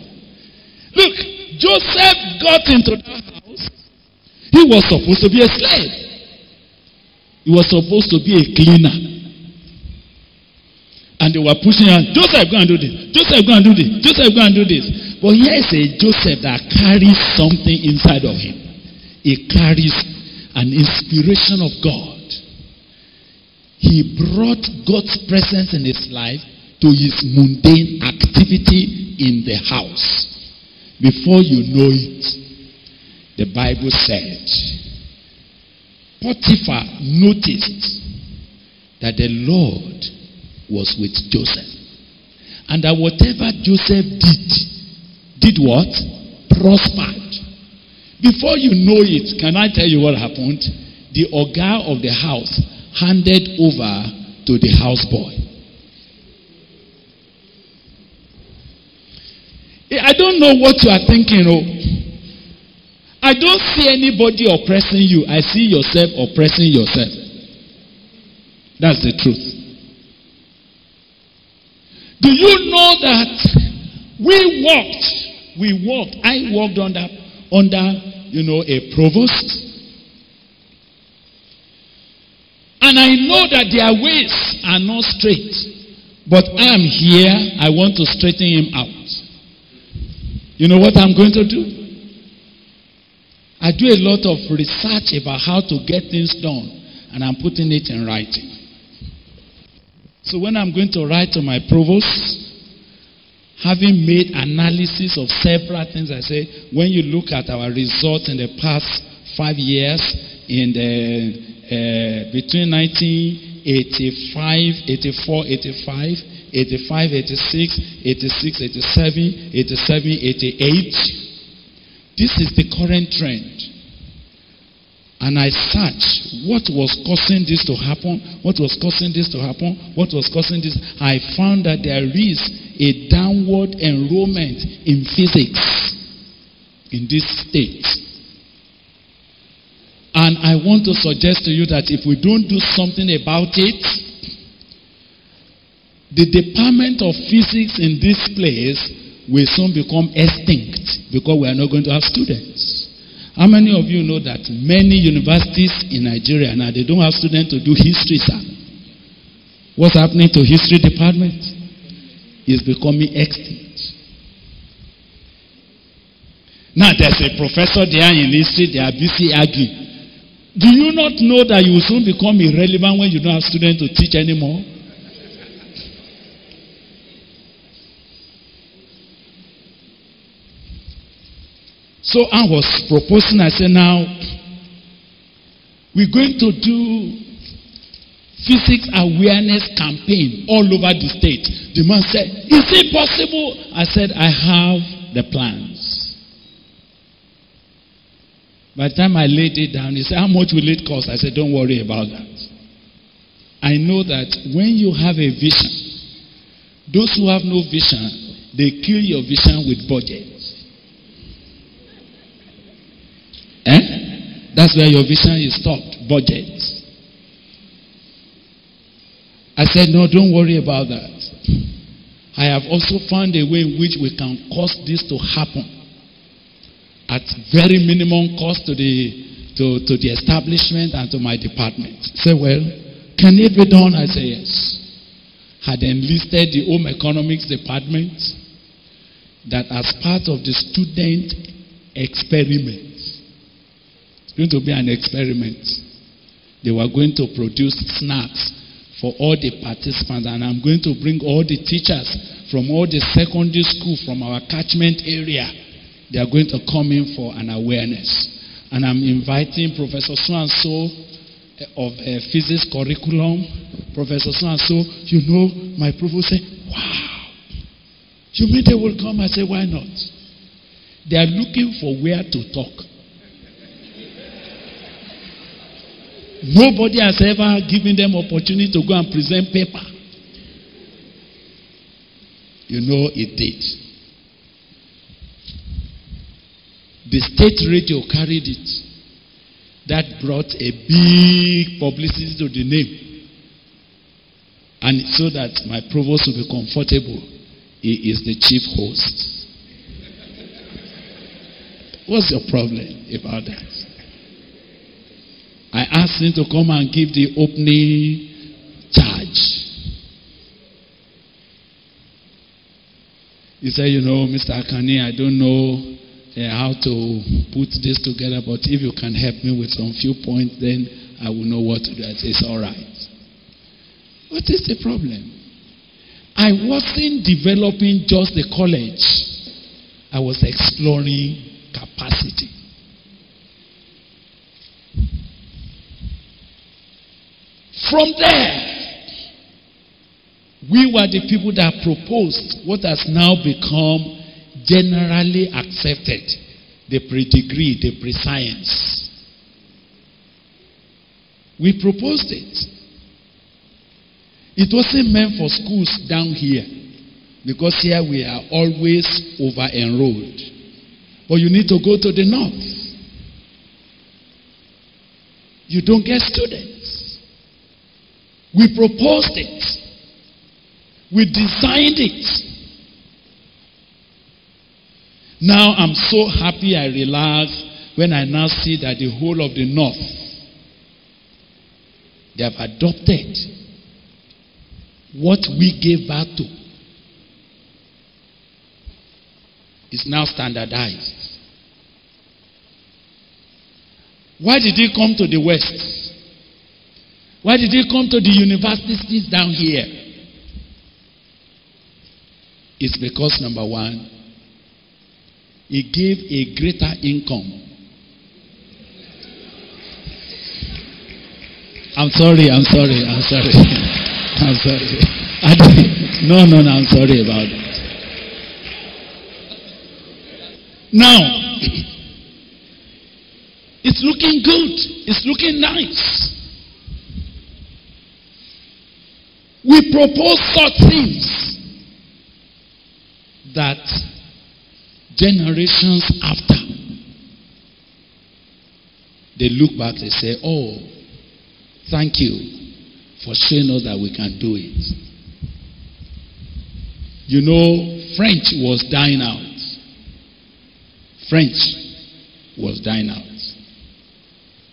Look, Joseph got into that house. He was supposed to be a slave. He was supposed to be a cleaner. And they were pushing him, Joseph, go and do this. Joseph, go and do this. Joseph, go and do this. But here is a Joseph that carries something inside of him. He carries an inspiration of God. He brought God's presence in his life to his mundane activity in the house. Before you know it, the Bible said, Potiphar noticed that the Lord was with Joseph. And that whatever Joseph did what? Prospered. Before you know it, can I tell you what happened? The oga of the house handed over to the houseboy. I don't know what you are thinking of. I don't see anybody oppressing you. I see yourself oppressing yourself. That's the truth. Do you know that we walked, I walked under a provost. And I know that their ways are not straight. But I am here, I want to straighten him out. You know what I'm going to do? I do a lot of research about how to get things done, and I'm putting it in writing. So when I'm going to write to my provost, having made analysis of several things, I say, when you look at our results in the past 5 years, in the between 1985, 84, 85, 85, 86, 86, 87, 87, 88, this is the current trend. And I searched what was causing this to happen, what was causing this to happen, what was causing this. I found that there is a downward enrollment in physics in this state. And I want to suggest to you that if we don't do something about it, the department of physics in this place will soon become extinct because we are not going to have students. How many of you know that many universities in Nigeria now, they don't have students to do history, sir? What's happening to history department? It's becoming extinct. Now there's a professor there in history, they are busy arguing. Do you not know that you will soon become irrelevant when you don't have students to teach anymore? So I was proposing, I said, now, we're going to do physics awareness campaign all over the state. The man said, is it possible? I said, I have the plans. By the time I laid it down, he said, how much will it cost? I said, don't worry about that. I know that when you have a vision, those who have no vision, they kill your vision with budget. That's where your vision is stopped. Budget. I said, no, don't worry about that. I have also found a way in which we can cause this to happen at very minimum cost to the establishment and to my department. Say, well, can it be done? I say, yes. Had enlisted the home economics department that as part of the student experiment, going to be an experiment. They were going to produce snacks for all the participants, and I'm going to bring all the teachers from all the secondary school from our catchment area. They are going to come in for an awareness. And I'm inviting Professor So-and-so, physics curriculum, Professor so-and-so, you know, my provost said, wow, you mean they will come? I said, why not? They are looking for where to talk. Nobody has ever given them opportunity to go and present paper. You know, it did. The state radio carried it. That brought a big publicity to the name. And so that my provost will be comfortable, he is the chief host. What's your problem about that? I asked him to come and give the opening charge. He said, you know, Mr. Akanni, I don't know how to put this together, but if you can help me with some few points, then I will know what to do. I said, it's all right. What is the problem? I wasn't developing just the college. I was exploring capacity. From there, we were the people that proposed what has now become generally accepted, the pre-degree, the pre-science. We proposed it. It wasn't meant for schools down here, because here we are always over-enrolled. But you need to go to the north. You don't get students. We proposed it. We designed it. Now I'm so happy, I relax when I now see that the whole of the north, they have adopted what we gave back to. Is now standardized. Why did he come to the west? Why did he come to the universities down here? It's because, number one, he gave a greater income. I'm sorry. I'm sorry. I'm sorry. No, I'm sorry about that. Now, it's looking good. It's looking nice. We propose such things that generations after, they look back, they say, oh, thank you for showing us that we can do it. You know, French was dying out. French was dying out.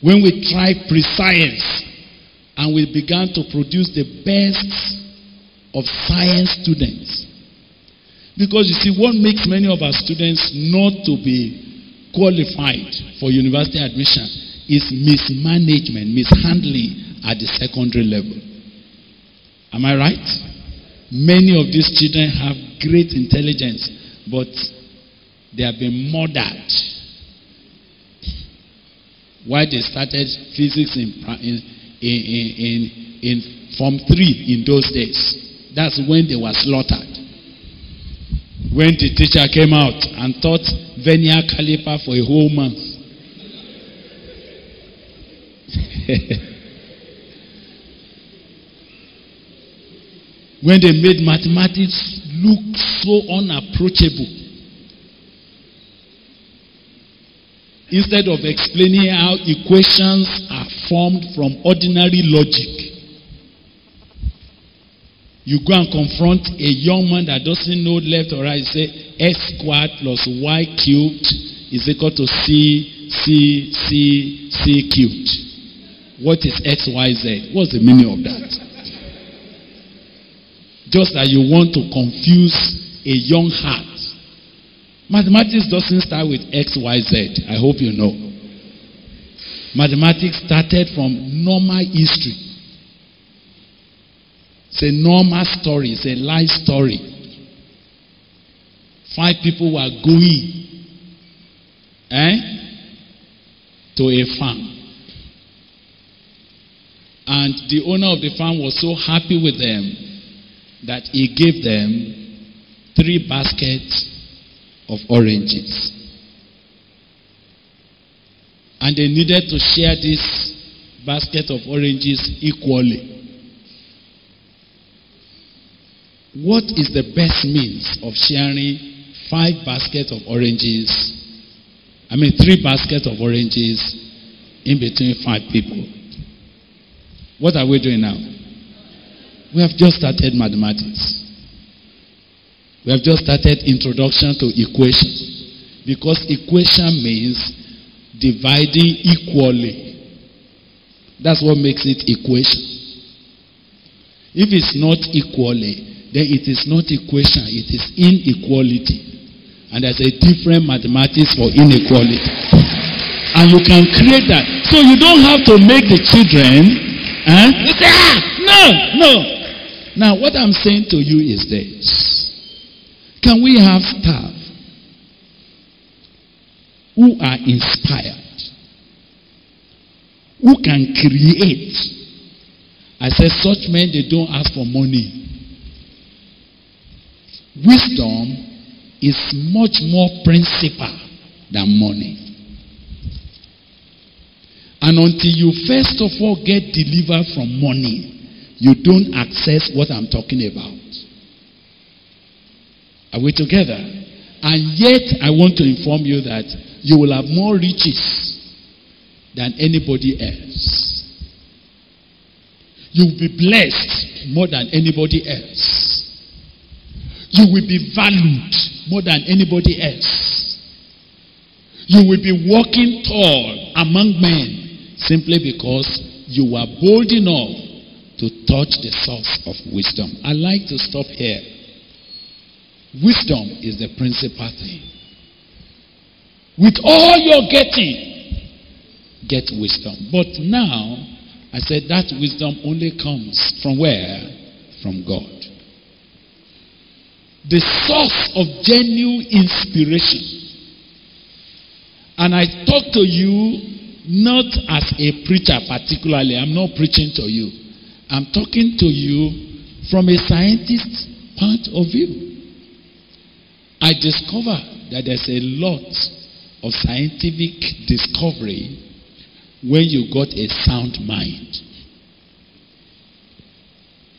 When we tried pre-science and we began to produce the best of science students, because you see, what makes many of our students not to be qualified for university admission is mismanagement, mishandling at the secondary level. Am I right? Many of these children have great intelligence, but they have been murdered. Why they started physics in Form 3 in those days. That's when they were slaughtered. When the teacher came out and taught vernier caliper for a whole month. When they made mathematics look so unapproachable. Instead of explaining how equations are formed from ordinary logic, you go and confront a young man that doesn't know left or right. Say x squared plus y cubed is equal to c cubed. What is x, y, z? What's the meaning of that? Just that you want to confuse a young heart. Mathematics doesn't start with x, y, z. I hope you know. Mathematics started from normal history. It's a normal story. It's a life story. 5 people were going to a farm. And the owner of the farm was so happy with them that he gave them 3 baskets of oranges. And they needed to share this basket of oranges equally. What is the best means of sharing 5 baskets of oranges? 3 baskets of oranges in between 5 people. What are we doing now? We have just started mathematics. We have just started introduction to equation. Because equation means dividing equally. That's what makes it equation. If it's not equally, then it is not equation, it is inequality. And there's a different mathematics for inequality. And you can create that. So you don't have to make the children, no. Now what I'm saying to you is this. Can we have staff who are inspired, who can create? I said such men, they don't ask for money. Wisdom is much more principal than money. And until you first of all get delivered from money, you don't access what I'm talking about. Are we together? And yet I want to inform you that you will have more riches than anybody else. You will be blessed more than anybody else. You will be valued more than anybody else. You will be walking tall among men simply because you were bold enough to touch the source of wisdom. I like to stop here. Wisdom is the principal thing. With all you're getting, get wisdom. But now, I said that wisdom only comes from where? From God. The source of genuine inspiration. And I talk to you not as a preacher particularly. I'm not preaching to you. I'm talking to you from a scientist's point of view. I discovered that there's a lot of scientific discovery when you got a sound mind.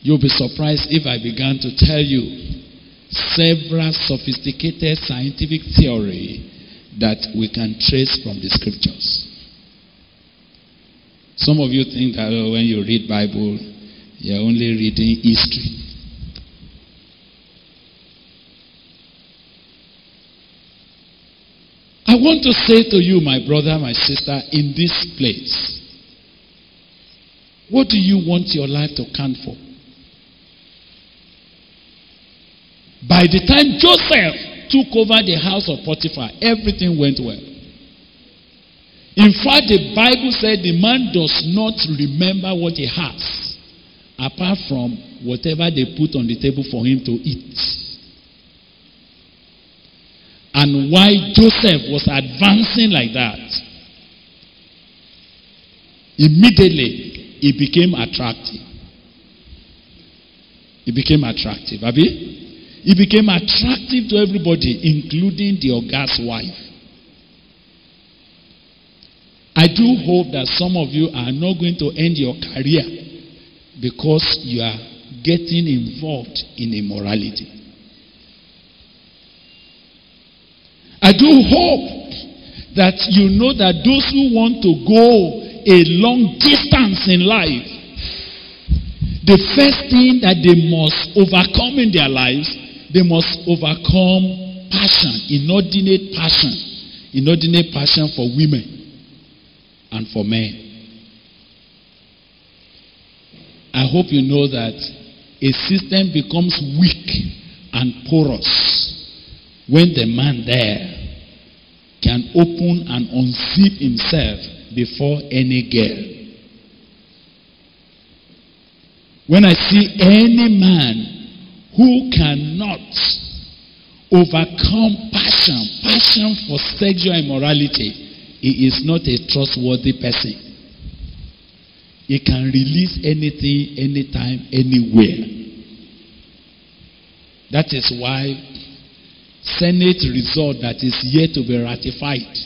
You'll be surprised if I began to tell you several sophisticated scientific theory that we can trace from the scriptures. Some of you think that when you read Bible, you're only reading history. I want to say to you, my brother, my sister, in this place, what do you want your life to count for? By the time Joseph took over the house of Potiphar, everything went well. In fact, the Bible said the man does not remember what he has, apart from whatever they put on the table for him to eat. And why Joseph was advancing like that, immediately he became attractive. He became attractive, Abi? He became attractive to everybody, including the Oga's wife. I do hope that some of you are not going to end your career because you are getting involved in immorality. I do hope that you know that those who want to go a long distance in life, the first thing that they must overcome in their lives, they must overcome passion, inordinate passion for women and for men. I hope you know that a system becomes weak and porous when the man there can open and unzip himself before any girl. When I see any man who cannot overcome passion for sexual immorality, he is not a trustworthy person. He can release anything, anytime, anywhere. That is why Senate result that is yet to be ratified,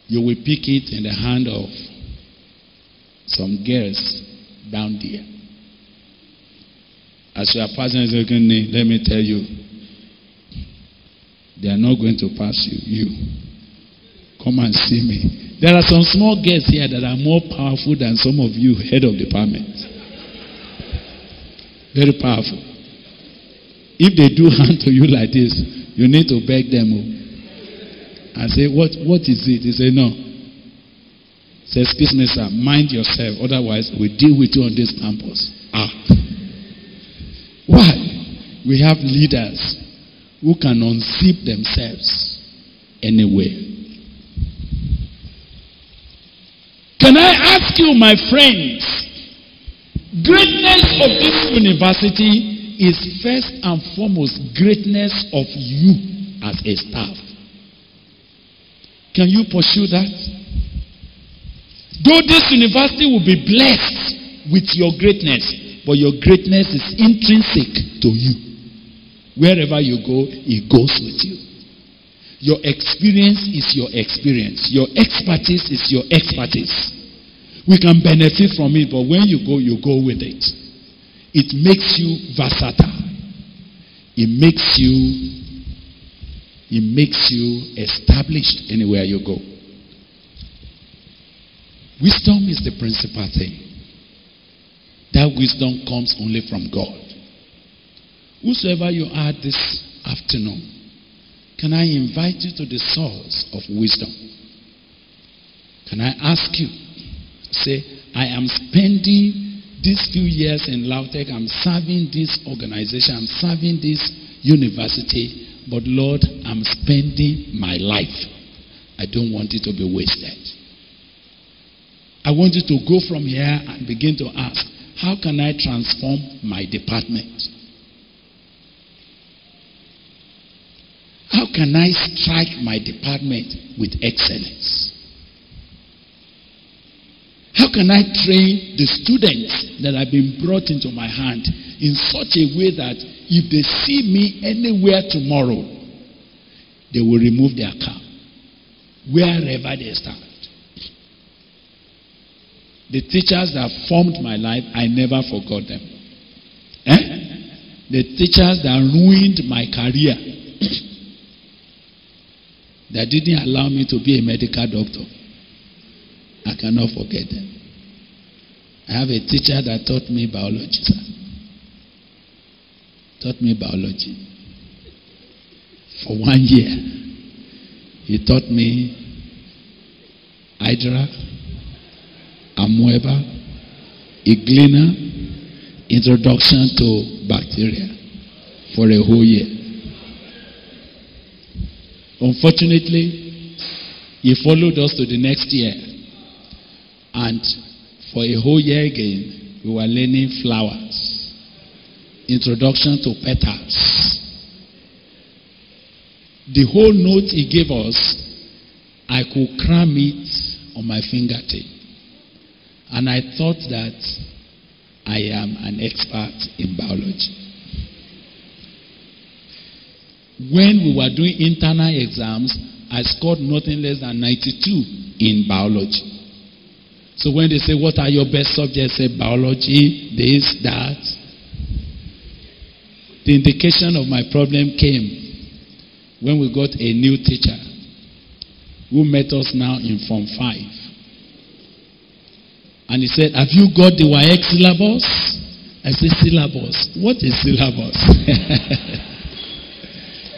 you will pick it in the hand of some girls down there. As you are passing, let me tell you, they are not going to pass you. Come and see me. There are some small girls here that are more powerful than some of you, head of department. Very powerful. If they do hand to you like this, you need to beg them and say, what is it? They say, no. Say, excuse me, sir, mind yourself. Otherwise, we deal with you on this campus. Why? We have leaders who can unzip themselves anywhere. Can I ask you, my friends, greatness of this university is first and foremost greatness of you as a staff. Can you pursue that? Though this university will be blessed with your greatness, but your greatness is intrinsic to you. Wherever you go, it goes with you. Your experience is your experience. Your expertise is your expertise. We can benefit from it, but when you go with it. It makes you versatile. It makes you established anywhere you go. Wisdom is the principal thing. That wisdom comes only from God. Whosoever you are this afternoon, can I invite you to the source of wisdom? Can I ask you, say, I am spending these few years in Lautech, I'm serving this organization, I'm serving this university, but Lord, I'm spending my life. I don't want it to be wasted. I want you to go from here and begin to ask, how can I transform my department? How can I strike my department with excellence? How can I train the students that have been brought into my hand in such a way that if they see me anywhere tomorrow, they will remove their cap wherever they stand? The teachers that formed my life, I never forgot them. The teachers that ruined my career, that didn't allow me to be a medical doctor, I cannot forget them. I have a teacher that taught me biology, sir. Taught me biology. For 1 year, he taught me Hydra, Amoeba, Iglina, introduction to bacteria for a whole year. Unfortunately, he followed us to the next year. And for a whole year again, we were learning flowers. Introduction to petals. The whole note he gave us, I could cram it on my fingertip. And I thought that I am an expert in biology. When we were doing internal exams, I scored nothing less than 92 in biology. So when they say, what are your best subjects? I say, biology, this, that. The indication of my problem came when we got a new teacher who met us now in Form 5. And he said, have you got the WAEC syllabus? I said, syllabus? What is syllabus?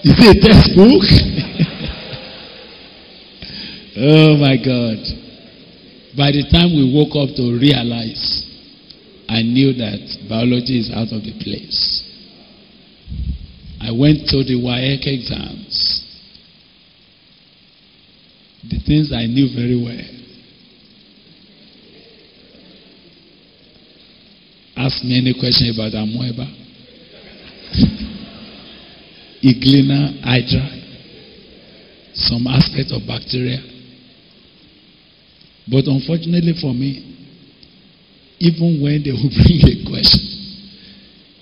Is it a textbook? Oh my God. By the time we woke up to realize, I knew that biology is out of the place. I went to the WAEC exams. The things I knew very well. Ask me any question about amoeba, Iglina, Hydra, some aspect of bacteria. But unfortunately for me, even when they will bring a question,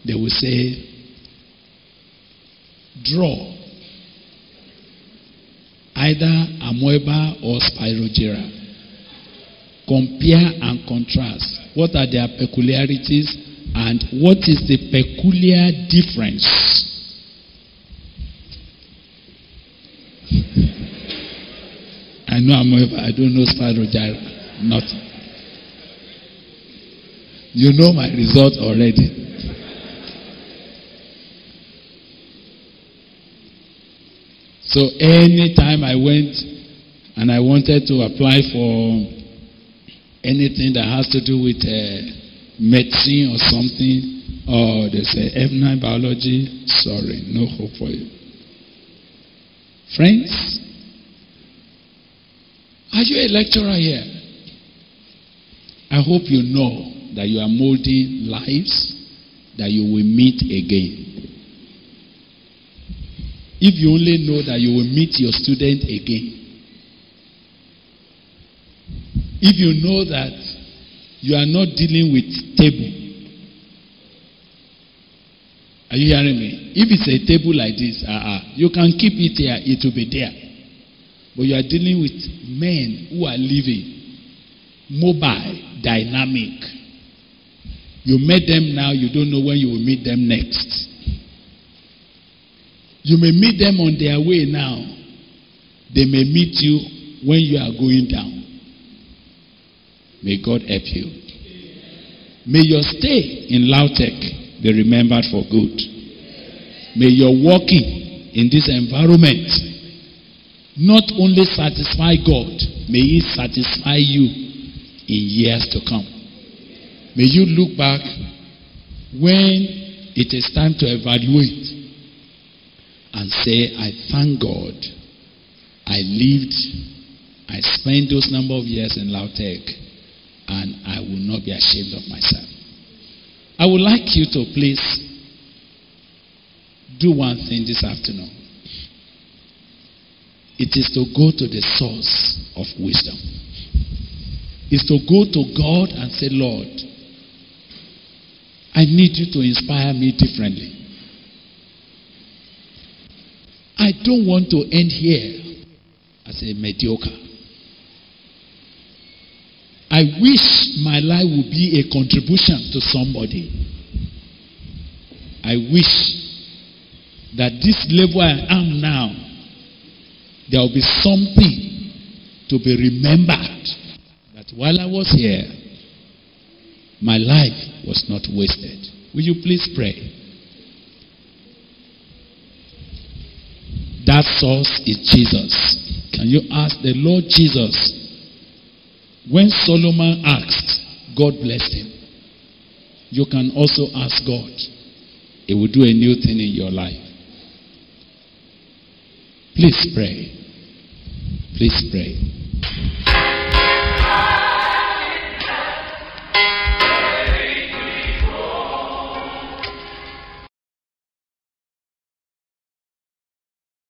they will say, draw either amoeba or spirogyra. Compare and contrast. What are their peculiarities and what is the peculiar difference? I know amoeba, I don't know spirogyra. Nothing. You know my result already. So anytime I went and I wanted to apply for anything that has to do with medicine or something, or they say F9 biology, sorry, no hope for you. Friends, are you a lecturer here? I hope you know that you are molding lives that you will meet again. If you only know that you will meet your student again, if you know that you are not dealing with table, are you hearing me? If it's a table like this, you can keep it here, it will be there. But you are dealing with men who are living, mobile, dynamic. You met them now, you don't know when you will meet them next. You may meet them on their way now. They may meet you when you are going down. May God help you. May your stay in Lautech be remembered for good. May your walking in this environment not only satisfy God, may it satisfy you in years to come. May you look back when it is time to evaluate and say, I thank God I lived, I spent those number of years in Lautech, and I will not be ashamed of myself. I would like you to please do one thing this afternoon. It is to go to the source of wisdom. It's to go to God and say, Lord, I need you to inspire me differently. I don't want to end here as a mediocre. I wish my life would be a contribution to somebody. I wish that this level I am now, there will be something to be remembered. That while I was here, my life was not wasted. Will you please pray? That source is Jesus. Can you ask the Lord Jesus? When Solomon asked, God blessed him. You can also ask God. He will do a new thing in your life. Please pray. Please pray.